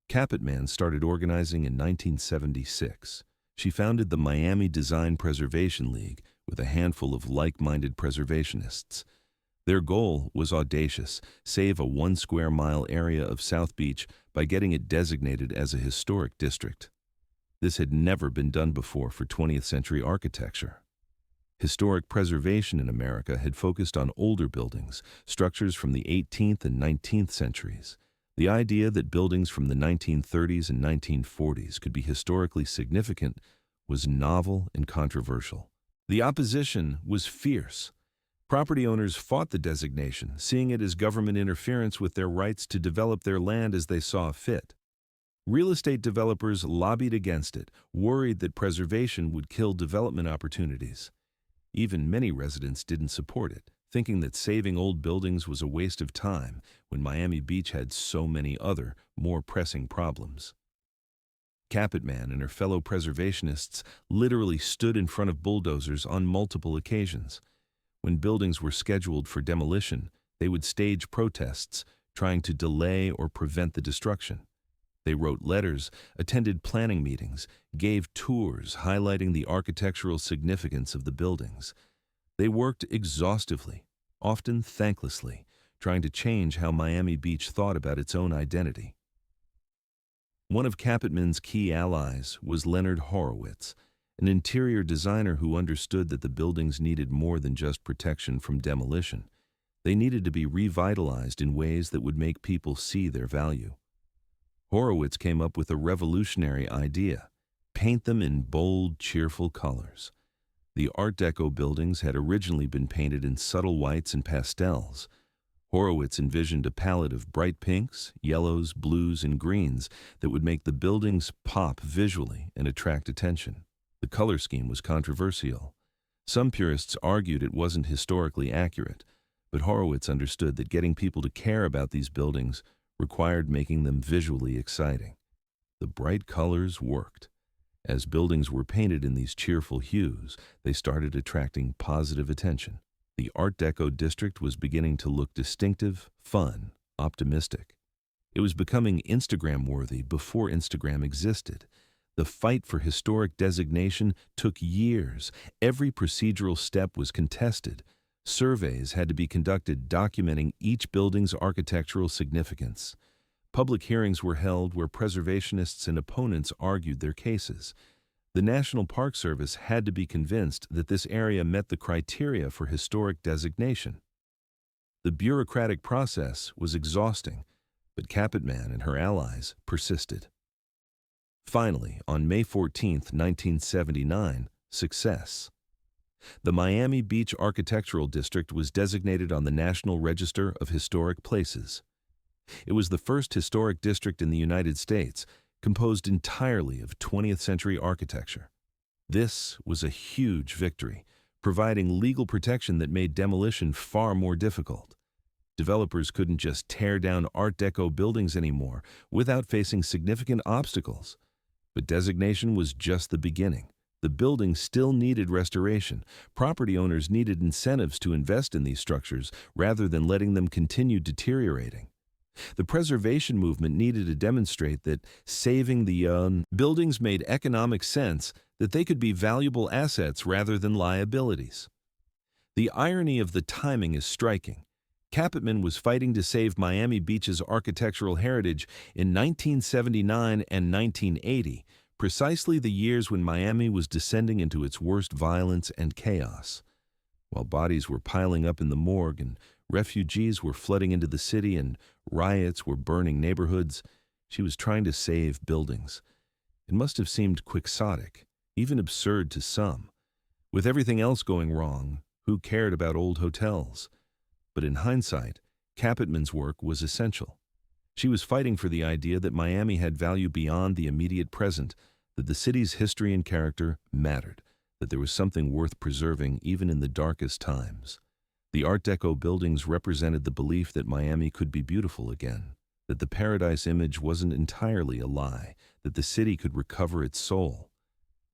Capitman started organizing in 1976. She founded the Miami Design Preservation League with a handful of like-minded preservationists. Their goal was audacious: save a 1 square mile area of South Beach by getting it designated as a historic district. This had never been done before for 20th century architecture. Historic preservation in America had focused on older buildings, structures from the 18th and 19th centuries. The idea that buildings from the 1930s and 1940s could be historically significant was novel and controversial. The opposition was fierce. Property owners fought the designation, seeing it as government interference with their rights to develop their land as they saw fit. Real estate developers lobbied against it, worried that preservation would kill development opportunities. Even many residents didn't support it, thinking that saving old buildings was a waste of time when Miami Beach had so many other, more pressing problems. Capitman and her fellow preservationists literally stood in front of bulldozers on multiple occasions. When buildings were scheduled for demolition, they would stage protests, trying to delay or prevent the destruction. They wrote letters, attended planning meetings, gave tours highlighting the architectural significance of the buildings. They worked exhaustively, often thanklessly, trying to change how Miami Beach thought about its own identity. One of Capitman's key allies was Leonard Horowitz, an interior designer who understood that the buildings needed more than just protection from demolition. They needed to be revitalized in ways that would make people see their value. Horowitz came up with a revolutionary idea: paint them in bold, cheerful colors. The Art Deco buildings had originally been painted in subtle whites and pastels. Horowitz envisioned a palette of bright pinks, yellows, blues, and greens that would make the buildings pop visually and attract attention. The color scheme was controversial. Some purists argued it wasn't historically accurate, but Horowitz understood that getting people to care about these buildings required making them visually exciting. The bright colors worked. As buildings were painted in these cheerful hues, they started attracting positive attention. The Art Deco district was beginning to look distinctive, fun, optimistic. It was becoming Instagram-worthy before Instagram existed. The fight for historic designation took years. Every procedural step was contested. Surveys had to be conducted documenting each building's architectural significance. Public hearings were held where preservationists and opponents argued their cases. The National Park Service had to be convinced that this area met the criteria for historic designation. The bureaucratic process was exhausting, but Capitman and her allies persisted. Finally, on May 14, 1979, success. The Miami Beach Architectural District was designated on the National Register of Historic Places. It was the first historic district in the United States, composed entirely of 20th century architecture. This was a huge victory, providing legal protection that made demolition far more difficult. Developers couldn't just tear down Art Deco buildings anymore without facing significant obstacles. But designation was just the beginning. The building still needed restoration. Property owners needed incentives to invest in these structures rather than letting them continue deteriorating. The preservation movement needed to demonstrate that saving the buildings made economic sense, that they could be valuable assets rather than liabilities. The irony of the timing is striking. Capitman was fighting to save Miami Beach's architectural heritage in 1979 and 1980, precisely the years when Miami was descending into its worst violence and chaos. While bodies were piling up in the morgue and refugees were flooding into the city and riots were burning neighborhoods, she was trying to save buildings. It must have seemed quixotic, even absurd to some. With everything else going wrong, who cared about old hotels? But in hindsight, Capitman's work was essential. She was fighting for the idea that Miami had value beyond the immediate present, that the city's history and character mattered, that there was something worth preserving even in the darkest times. The Art Deco buildings represented the belief that Miami could be beautiful again, that the paradise image wasn't entirely a lie, that the city could recover its soul.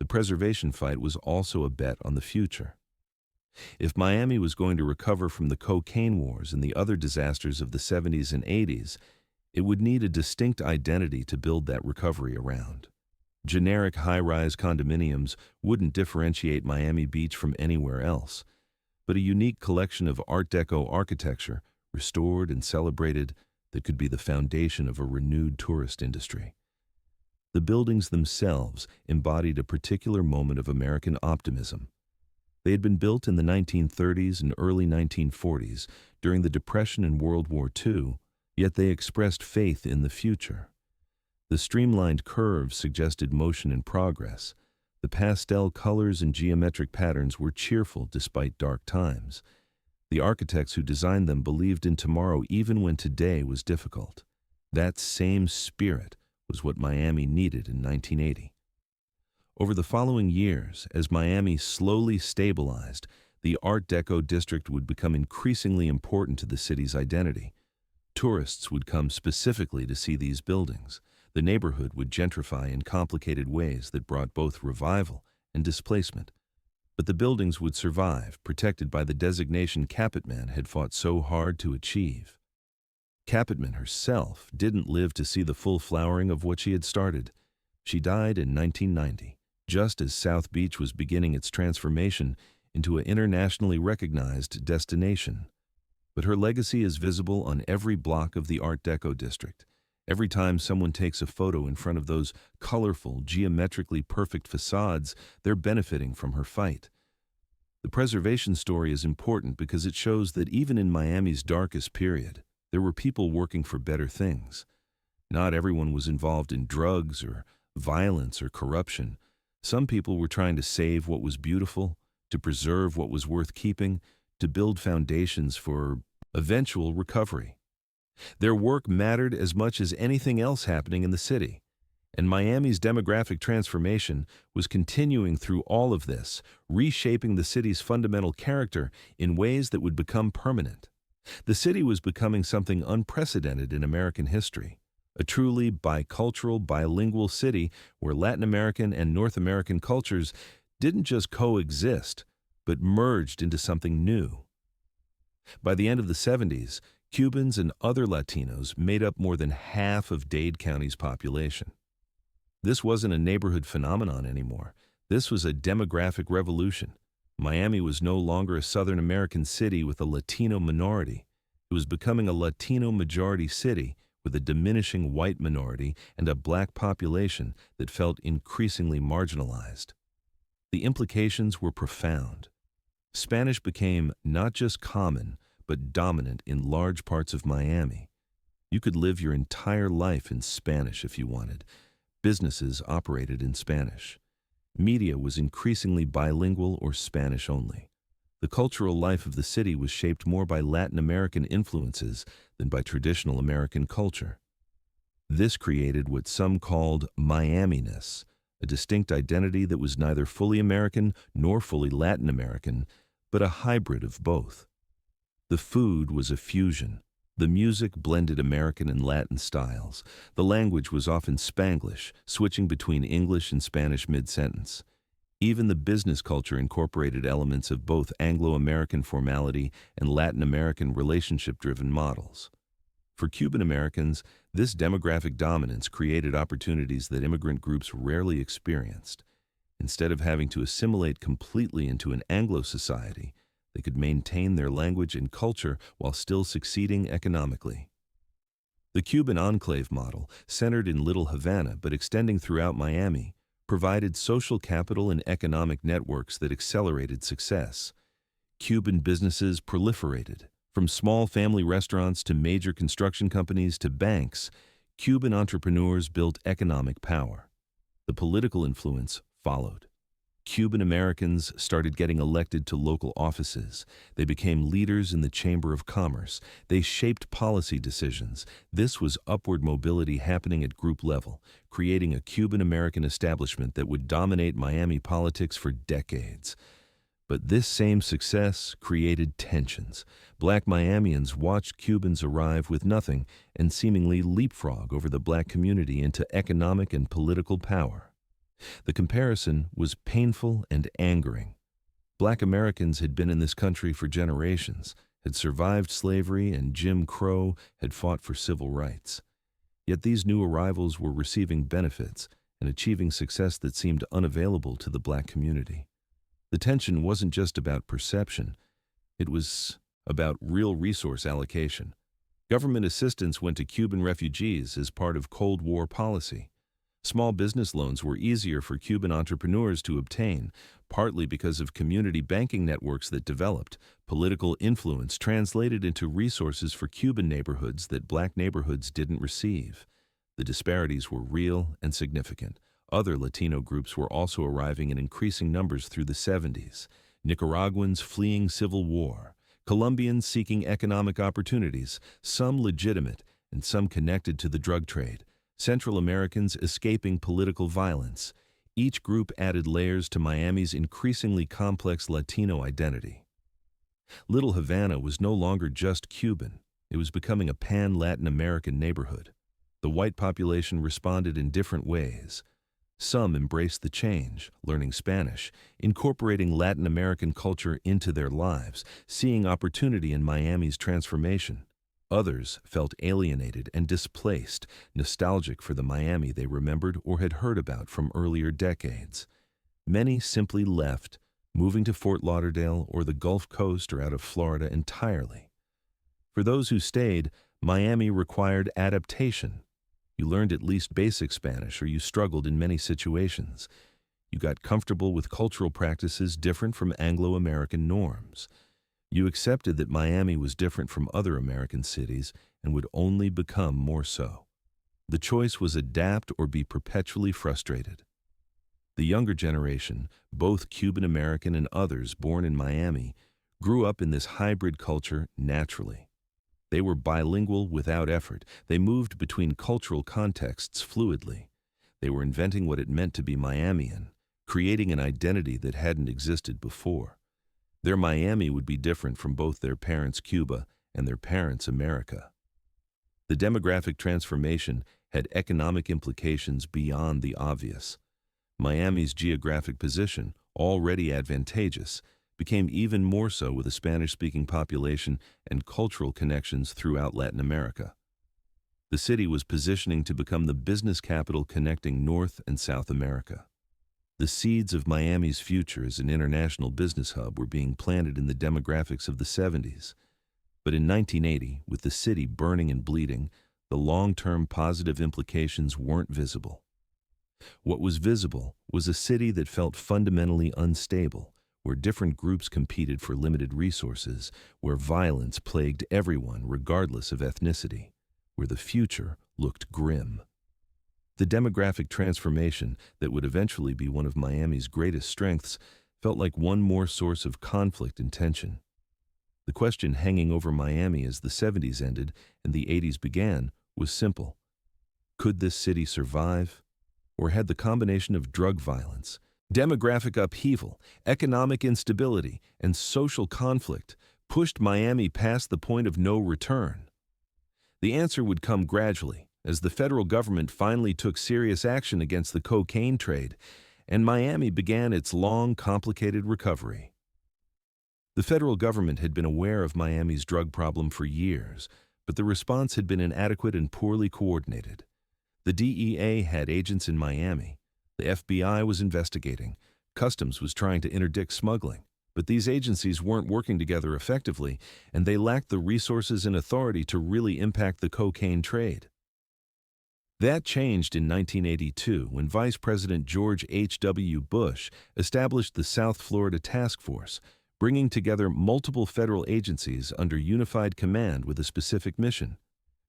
The preservation fight was also a bet on the future. If Miami was going to recover from the cocaine wars and the other disasters of the 70s and 80s, it would need a distinct identity to build that recovery around. Generic high-rise condominiums wouldn't differentiate Miami Beach from anywhere else, but a unique collection of Art Deco architecture, restored and celebrated, that could be the foundation of a renewed tourist industry. The buildings themselves embodied a particular moment of American optimism. They had been built in the 1930s and early 1940s during the Depression and World War II, yet they expressed faith in the future. The streamlined curves suggested motion and progress. The pastel colors and geometric patterns were cheerful despite dark times. The architects who designed them believed in tomorrow even when today was difficult. That same spirit was what Miami needed in 1980. Over the following years, as Miami slowly stabilized, the Art Deco district would become increasingly important to the city's identity. Tourists would come specifically to see these buildings. The neighborhood would gentrify in complicated ways that brought both revival and displacement. But the buildings would survive, protected by the designation Capitman had fought so hard to achieve. Capitman herself didn't live to see the full flowering of what she had started. She died in 1990, just as South Beach was beginning its transformation into an internationally recognized destination. But her legacy is visible on every block of the Art Deco district. Every time someone takes a photo in front of those colorful, geometrically perfect facades, they're benefiting from her fight. The preservation story is important because it shows that even in Miami's darkest period, there were people working for better things. Not everyone was involved in drugs or violence or corruption. Some people were trying to save what was beautiful, to preserve what was worth keeping, to build foundations for eventual recovery. Their work mattered as much as anything else happening in the city, and Miami's demographic transformation was continuing through all of this, reshaping the city's fundamental character in ways that would become permanent. The city was becoming something unprecedented in American history, a truly bicultural, bilingual city where Latin American and North American cultures didn't just coexist, but merged into something new. By the end of the 70s, Cubans and other Latinos made up more than half of Dade County's population. This wasn't a neighborhood phenomenon anymore. This was a demographic revolution. Miami was no longer a Southern American city with a Latino minority. It was becoming a Latino majority city with a diminishing white minority and a black population that felt increasingly marginalized. The implications were profound. Spanish became not just common, but dominant in large parts of Miami. You could live your entire life in Spanish if you wanted. Businesses operated in Spanish. Media was increasingly bilingual or Spanish only. The cultural life of the city was shaped more by Latin American influences than by traditional American culture. This created what some called Miami-ness, a distinct identity that was neither fully American nor fully Latin American, but a hybrid of both. The food was a fusion. The music blended American and Latin styles. The language was often Spanglish, switching between English and Spanish mid-sentence. Even the business culture incorporated elements of both Anglo-American formality and Latin American relationship-driven models. For Cuban Americans, this demographic dominance created opportunities that immigrant groups rarely experienced. Instead of having to assimilate completely into an Anglo society, they could maintain their language and culture while still succeeding economically. The Cuban enclave model, centered in Little Havana but extending throughout Miami, provided social capital and economic networks that accelerated success. Cuban businesses proliferated. From small family restaurants to major construction companies to banks, Cuban entrepreneurs built economic power. The political influence followed. Cuban Americans started getting elected to local offices. They became leaders in the Chamber of Commerce. They shaped policy decisions. This was upward mobility happening at group level, creating a Cuban American establishment that would dominate Miami politics for decades. But this same success created tensions. Black Miamians watched Cubans arrive with nothing and seemingly leapfrog over the black community into economic and political power. The comparison was painful and angering. Black Americans had been in this country for generations, had survived slavery and Jim Crow, had fought for civil rights. Yet these new arrivals were receiving benefits and achieving success that seemed unavailable to the black community. The tension wasn't just about perception. It was about real resource allocation. Government assistance went to Cuban refugees as part of Cold War policy. Small business loans were easier for Cuban entrepreneurs to obtain, partly because of community banking networks that developed. Political influence translated into resources for Cuban neighborhoods that black neighborhoods didn't receive. The disparities were real and significant. Other Latino groups were also arriving in increasing numbers through the 70s. Nicaraguans fleeing civil war, Colombians seeking economic opportunities, some legitimate and some connected to the drug trade, Central Americans escaping political violence. Each group added layers to Miami's increasingly complex Latino identity. Little Havana was no longer just Cuban. It was becoming a pan-Latin American neighborhood. The white population responded in different ways. Some embraced the change, learning Spanish, incorporating Latin American culture into their lives, seeing opportunity in Miami's transformation. Others felt alienated and displaced, nostalgic for the Miami they remembered or had heard about from earlier decades. Many simply left, moving to Fort Lauderdale or the Gulf Coast or out of Florida entirely. For those who stayed, Miami required adaptation. You learned at least basic Spanish or you struggled in many situations. You got comfortable with cultural practices different from Anglo-American norms. You accepted that Miami was different from other American cities and would only become more so. The choice was adapt or be perpetually frustrated. The younger generation, both Cuban American and others born in Miami, grew up in this hybrid culture naturally. They were bilingual without effort. They moved between cultural contexts fluidly. They were inventing what it meant to be Miamian, creating an identity that hadn't existed before. Their Miami would be different from both their parents' Cuba and their parents' America. The demographic transformation had economic implications beyond the obvious. Miami's geographic position, already advantageous, became even more so with a Spanish-speaking population and cultural connections throughout Latin America. The city was positioning to become the business capital connecting North and South America. The seeds of Miami's future as an international business hub were being planted in the demographics of the 70s. But in 1980, with the city burning and bleeding, the long-term positive implications weren't visible. What was visible was a city that felt fundamentally unstable, where different groups competed for limited resources, where violence plagued everyone regardless of ethnicity, where the future looked grim. The demographic transformation that would eventually be one of Miami's greatest strengths felt like one more source of conflict and tension. The question hanging over Miami as the 70s ended and the 80s began was simple. Could this city survive? Or had the combination of drug violence, demographic upheaval, economic instability, and social conflict pushed Miami past the point of no return? The answer would come gradually, as the federal government finally took serious action against the cocaine trade, and Miami began its long, complicated recovery. The federal government had been aware of Miami's drug problem for years, but the response had been inadequate and poorly coordinated. The DEA had agents in Miami. The FBI was investigating. Customs was trying to interdict smuggling. But these agencies weren't working together effectively, and they lacked the resources and authority to really impact the cocaine trade. That changed in 1982 when Vice President George H.W. Bush established the South Florida Task Force, bringing together multiple federal agencies under unified command with a specific mission: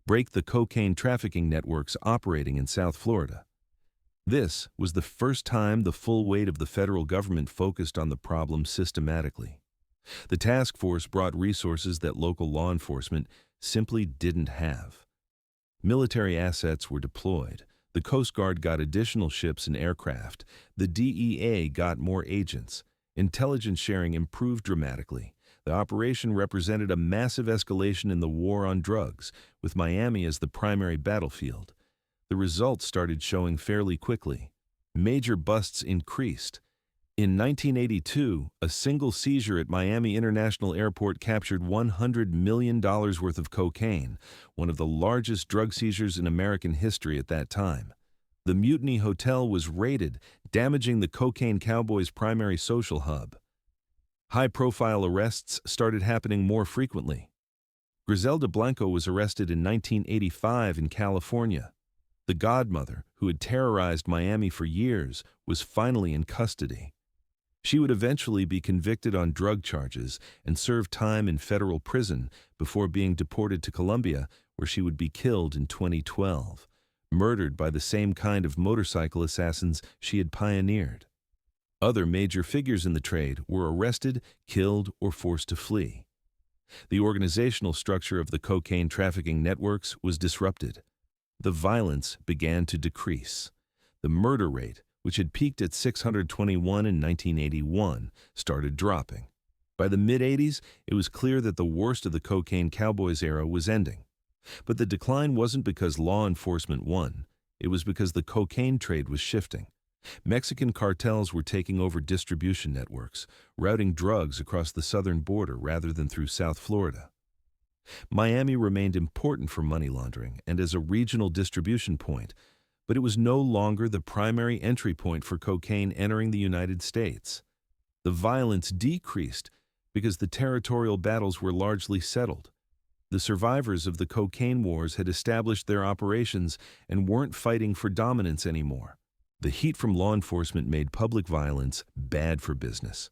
break the cocaine trafficking networks operating in South Florida. This was the first time the full weight of the federal government focused on the problem systematically. The task force brought resources that local law enforcement simply didn't have. Military assets were deployed. The Coast Guard got additional ships and aircraft. The DEA got more agents. Intelligence sharing improved dramatically. The operation represented a massive escalation in the war on drugs, with Miami as the primary battlefield. The results started showing fairly quickly. Major busts increased. In 1982, a single seizure at Miami International Airport captured $100 million worth of cocaine, one of the largest drug seizures in American history at that time. The Mutiny Hotel was raided, damaging the cocaine Cowboys' primary social hub. High-profile arrests started happening more frequently. Griselda Blanco was arrested in 1985 in California. The Godmother, who had terrorized Miami for years, was finally in custody. She would eventually be convicted on drug charges and serve time in federal prison before being deported to Colombia, where she would be killed in 2012, murdered by the same kind of motorcycle assassins she had pioneered. Other major figures in the trade were arrested, killed, or forced to flee. The organizational structure of the cocaine trafficking networks was disrupted. The violence began to decrease. The murder rate, which had peaked at 621 in 1981, started dropping. By the mid-'80s, it was clear that the worst of the cocaine Cowboys era was ending. But the decline wasn't because law enforcement won. It was because the cocaine trade was shifting. Mexican cartels were taking over distribution networks, routing drugs across the southern border rather than through South Florida. Miami remained important for money laundering and as a regional distribution point, but it was no longer the primary entry point for cocaine entering the United States. The violence decreased because the territorial battles were largely settled. The survivors of the cocaine wars had established their operations and weren't fighting for dominance anymore. The heat from law enforcement made public violence bad for business.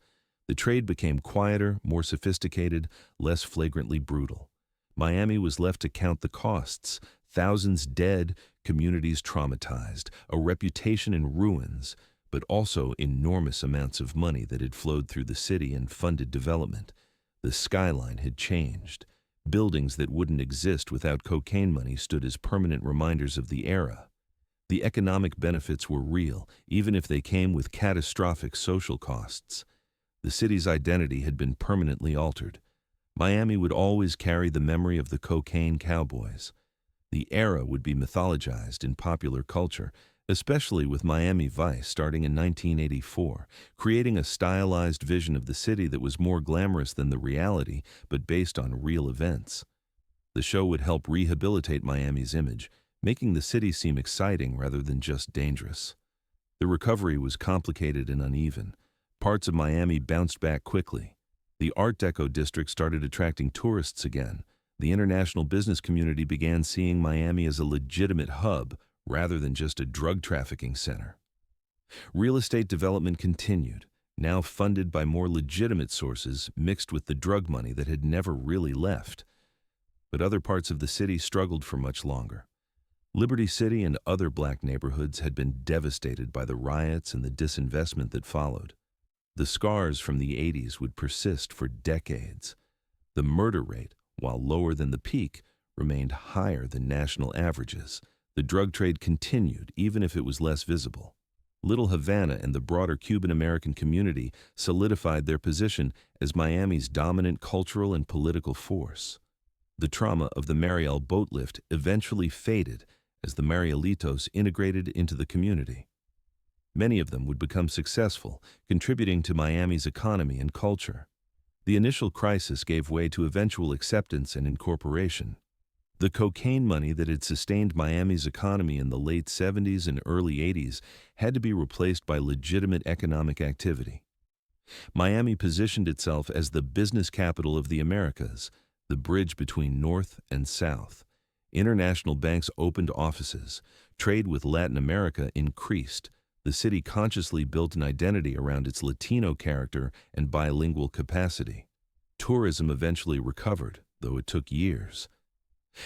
The trade became quieter, more sophisticated, less flagrantly brutal. Miami was left to count the costs: thousands dead, communities traumatized, a reputation in ruins. but also enormous amounts of money that had flowed through the city and funded development. The skyline had changed. Buildings that wouldn't exist without cocaine money stood as permanent reminders of the era. The economic benefits were real, even if they came with catastrophic social costs. The city's identity had been permanently altered. Miami would always carry the memory of the cocaine cowboys. The era would be mythologized in popular culture, especially with Miami Vice starting in 1984, creating a stylized vision of the city that was more glamorous than the reality, but based on real events. The show would help rehabilitate Miami's image, making the city seem exciting rather than just dangerous. The recovery was complicated and uneven. Parts of Miami bounced back quickly. The Art Deco district started attracting tourists again. The international business community began seeing Miami as a legitimate hub rather than just a drug trafficking center. Real estate development continued, now funded by more legitimate sources mixed with the drug money that had never really left. But other parts of the city struggled for much longer. Liberty City and other black neighborhoods had been devastated by the riots and the disinvestment that followed. The scars from the 80s would persist for decades. The murder rate, while lower than the peak, remained higher than national averages. The drug trade continued, even if it was less visible. Little Havana and the broader Cuban-American community solidified their position as Miami's dominant cultural and political force. The trauma of the Mariel boat lift eventually faded as the Marielitos integrated into the community. Many of them would become successful, contributing to Miami's economy and culture. The initial crisis gave way to eventual acceptance and incorporation. The cocaine money that had sustained Miami's economy in the late 70s and early 80s had to be replaced by legitimate economic activity. Miami positioned itself as the business capital of the Americas, the bridge between North and South. International banks opened offices. Trade with Latin America increased. The city consciously built an identity around its Latino character and bilingual capacity. Tourism eventually recovered, though it took years.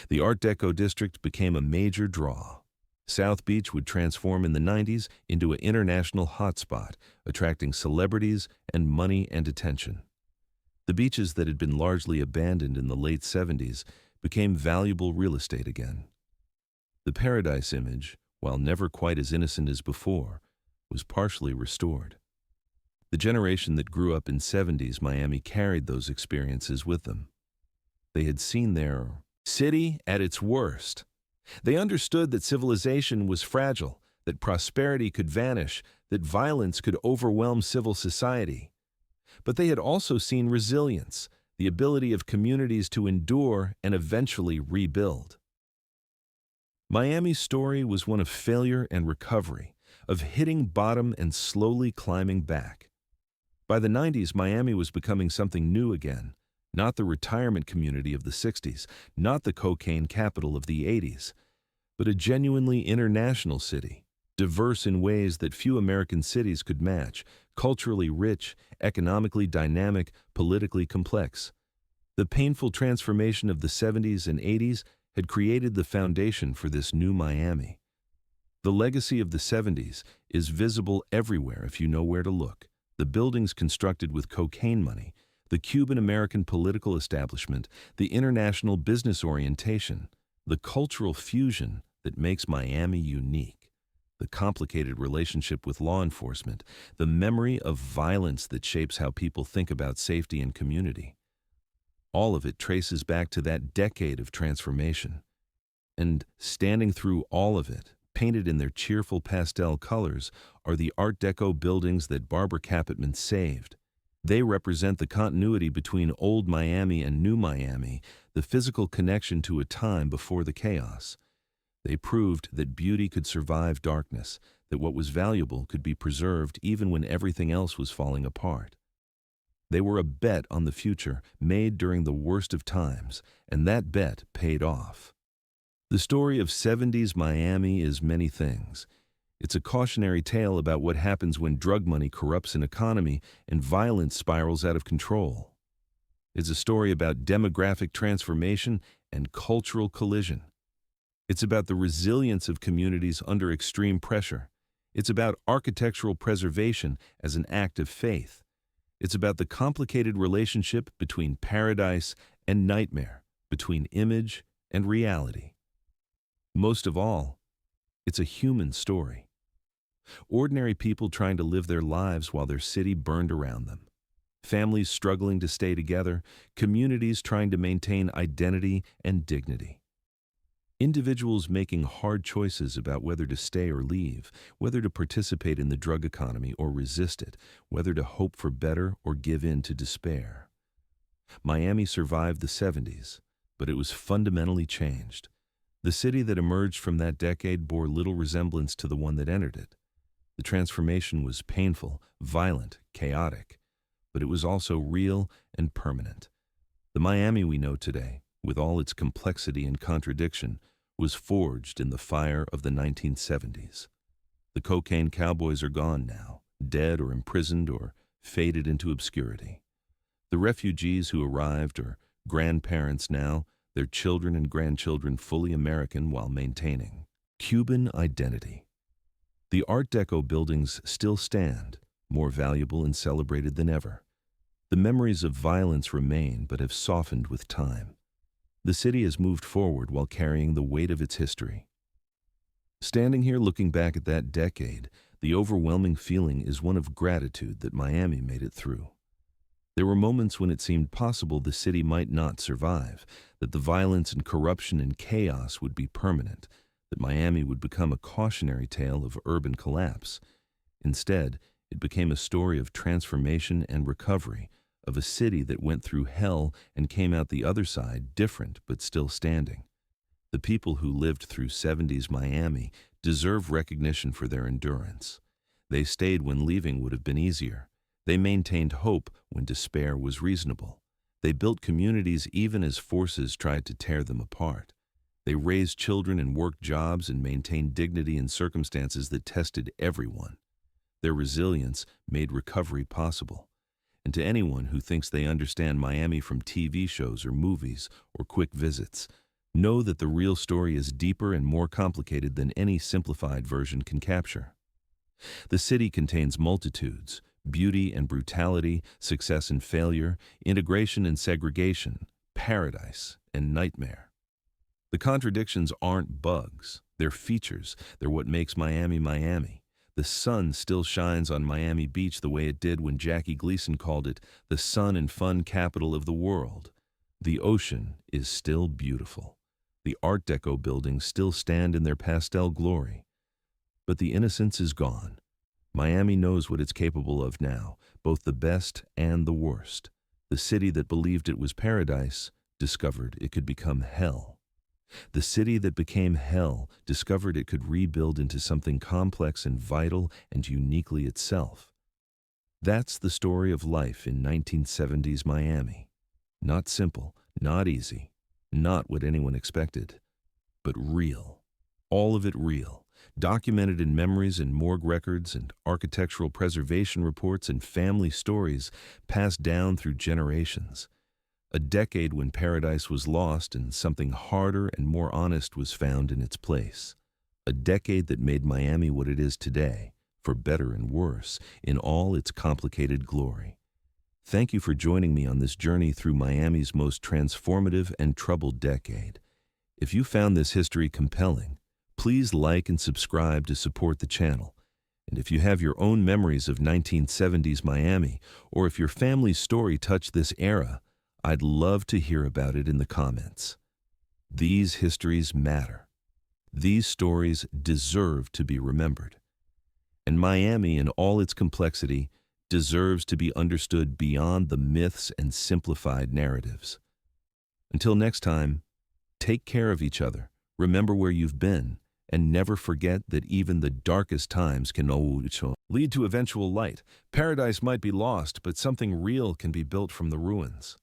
The Art Deco district became a major draw. South Beach would transform in the 90s into an international hotspot, attracting celebrities and money and attention. The beaches that had been largely abandoned in the late 70s became valuable real estate again. The paradise image, while never quite as innocent as before, was partially restored. The generation that grew up in 70s Miami carried those experiences with them. They had seen their city at its worst. They understood that civilization was fragile, that prosperity could vanish, that violence could overwhelm civil society. But they had also seen resilience, the ability of communities to endure and eventually rebuild. Miami's story was one of failure and recovery, of hitting bottom and slowly climbing back. By the 90s, Miami was becoming something new again, not the retirement community of the 60s, not the cocaine capital of the 80s, but a genuinely international city, diverse in ways that few American cities could match, culturally rich, economically dynamic, politically complex. The painful transformation of the 70s and 80s had created the foundation for this new Miami. The legacy of the 70s is visible everywhere if you know where to look. The buildings constructed with cocaine money, the Cuban-American political establishment, the international business orientation, the cultural fusion that makes Miami unique, the complicated relationship with law enforcement, the memory of violence that shapes how people think about safety and community. All of it traces back to that decade of transformation. And standing through all of it, painted in their cheerful pastel colors, are the Art Deco buildings that Barbara Capitman saved. They represent the continuity between old Miami and new Miami, the physical connection to a time before the chaos. They proved that beauty could survive darkness, that what was valuable could be preserved even when everything else was falling apart. They were a bet on the future made during the worst of times, and that bet paid off. The story of 70s Miami is many things. It's a cautionary tale about what happens when drug money corrupts an economy and violence spirals out of control. It's a story about demographic transformation and cultural collision. It's about the resilience of communities under extreme pressure. It's about architectural preservation as an act of faith. It's about the complicated relationship between paradise and nightmare, between image and reality. Most of all, it's a human story. Ordinary people trying to live their lives while their city burned around them. Families struggling to stay together, communities trying to maintain identity and dignity. Individuals making hard choices about whether to stay or leave, whether to participate in the drug economy or resist it, whether to hope for better or give in to despair. Miami survived the 70s, but it was fundamentally changed. The city that emerged from that decade bore little resemblance to the one that entered it. The transformation was painful, violent, chaotic, but it was also real and permanent. The Miami we know today, with all its complexity and contradiction, was forged in the fire of the 1970s. The cocaine cowboys are gone now, dead or imprisoned or faded into obscurity. The refugees who arrived are grandparents now, their children and grandchildren fully American while maintaining Cuban identity. The Art Deco buildings still stand, more valuable and celebrated than ever. The memories of violence remain but have softened with time. The city has moved forward while carrying the weight of its history. Standing here looking back at that decade, the overwhelming feeling is one of gratitude that Miami made it through. There were moments when it seemed possible the city might not survive, that the violence and corruption and chaos would be permanent, that Miami would become a cautionary tale of urban collapse. Instead, it became a story of transformation and recovery, of a city that went through hell and came out the other side different but still standing. The people who lived through 70s Miami deserve recognition for their endurance. They stayed when leaving would have been easier. They maintained hope when despair was reasonable. They built communities even as forces tried to tear them apart. They raised children and worked jobs and maintained dignity in circumstances that tested everyone. Their resilience made recovery possible. And to anyone who thinks they understand Miami from TV shows or movies or quick visits, know that the real story is deeper and more complicated than any simplified version can capture. The city contains multitudes, beauty and brutality, success and failure, integration and segregation, paradise and nightmare. The contradictions aren't bugs, they're features. They're what makes Miami Miami. The sun still shines on Miami Beach the way it did when Jackie Gleason called it the sun and fun capital of the world. The ocean is still beautiful. The Art Deco buildings still stand in their pastel glory. But the innocence is gone. Miami knows what it's capable of now, both the best and the worst. The city that believed it was paradise discovered it could become hell. The city that became hell discovered it could rebuild into something complex and vital and uniquely itself. That's the story of life in 1970s Miami. Not simple, not easy, not what anyone expected, but real. All of it real, documented in memories and morgue records and architectural preservation reports and family stories passed down through generations. A decade when paradise was lost and something harder and more honest was found in its place. A decade that made Miami what it is today, for better and worse, in all its complicated glory. Thank you for joining me on this journey through Miami's most transformative and troubled decade. If you found this history compelling, please like and subscribe to support the channel. And if you have your own memories of 1970s Miami, or if your family's story touched this era, I'd love to hear about it in the comments. These histories matter. These stories deserve to be remembered. And Miami, in all its complexity, deserves to be understood beyond the myths and simplified narratives. Until next time, take care of each other, remember where you've been, and never forget that even the darkest times can lead to eventual light. Paradise might be lost, but something real can be built from the ruins.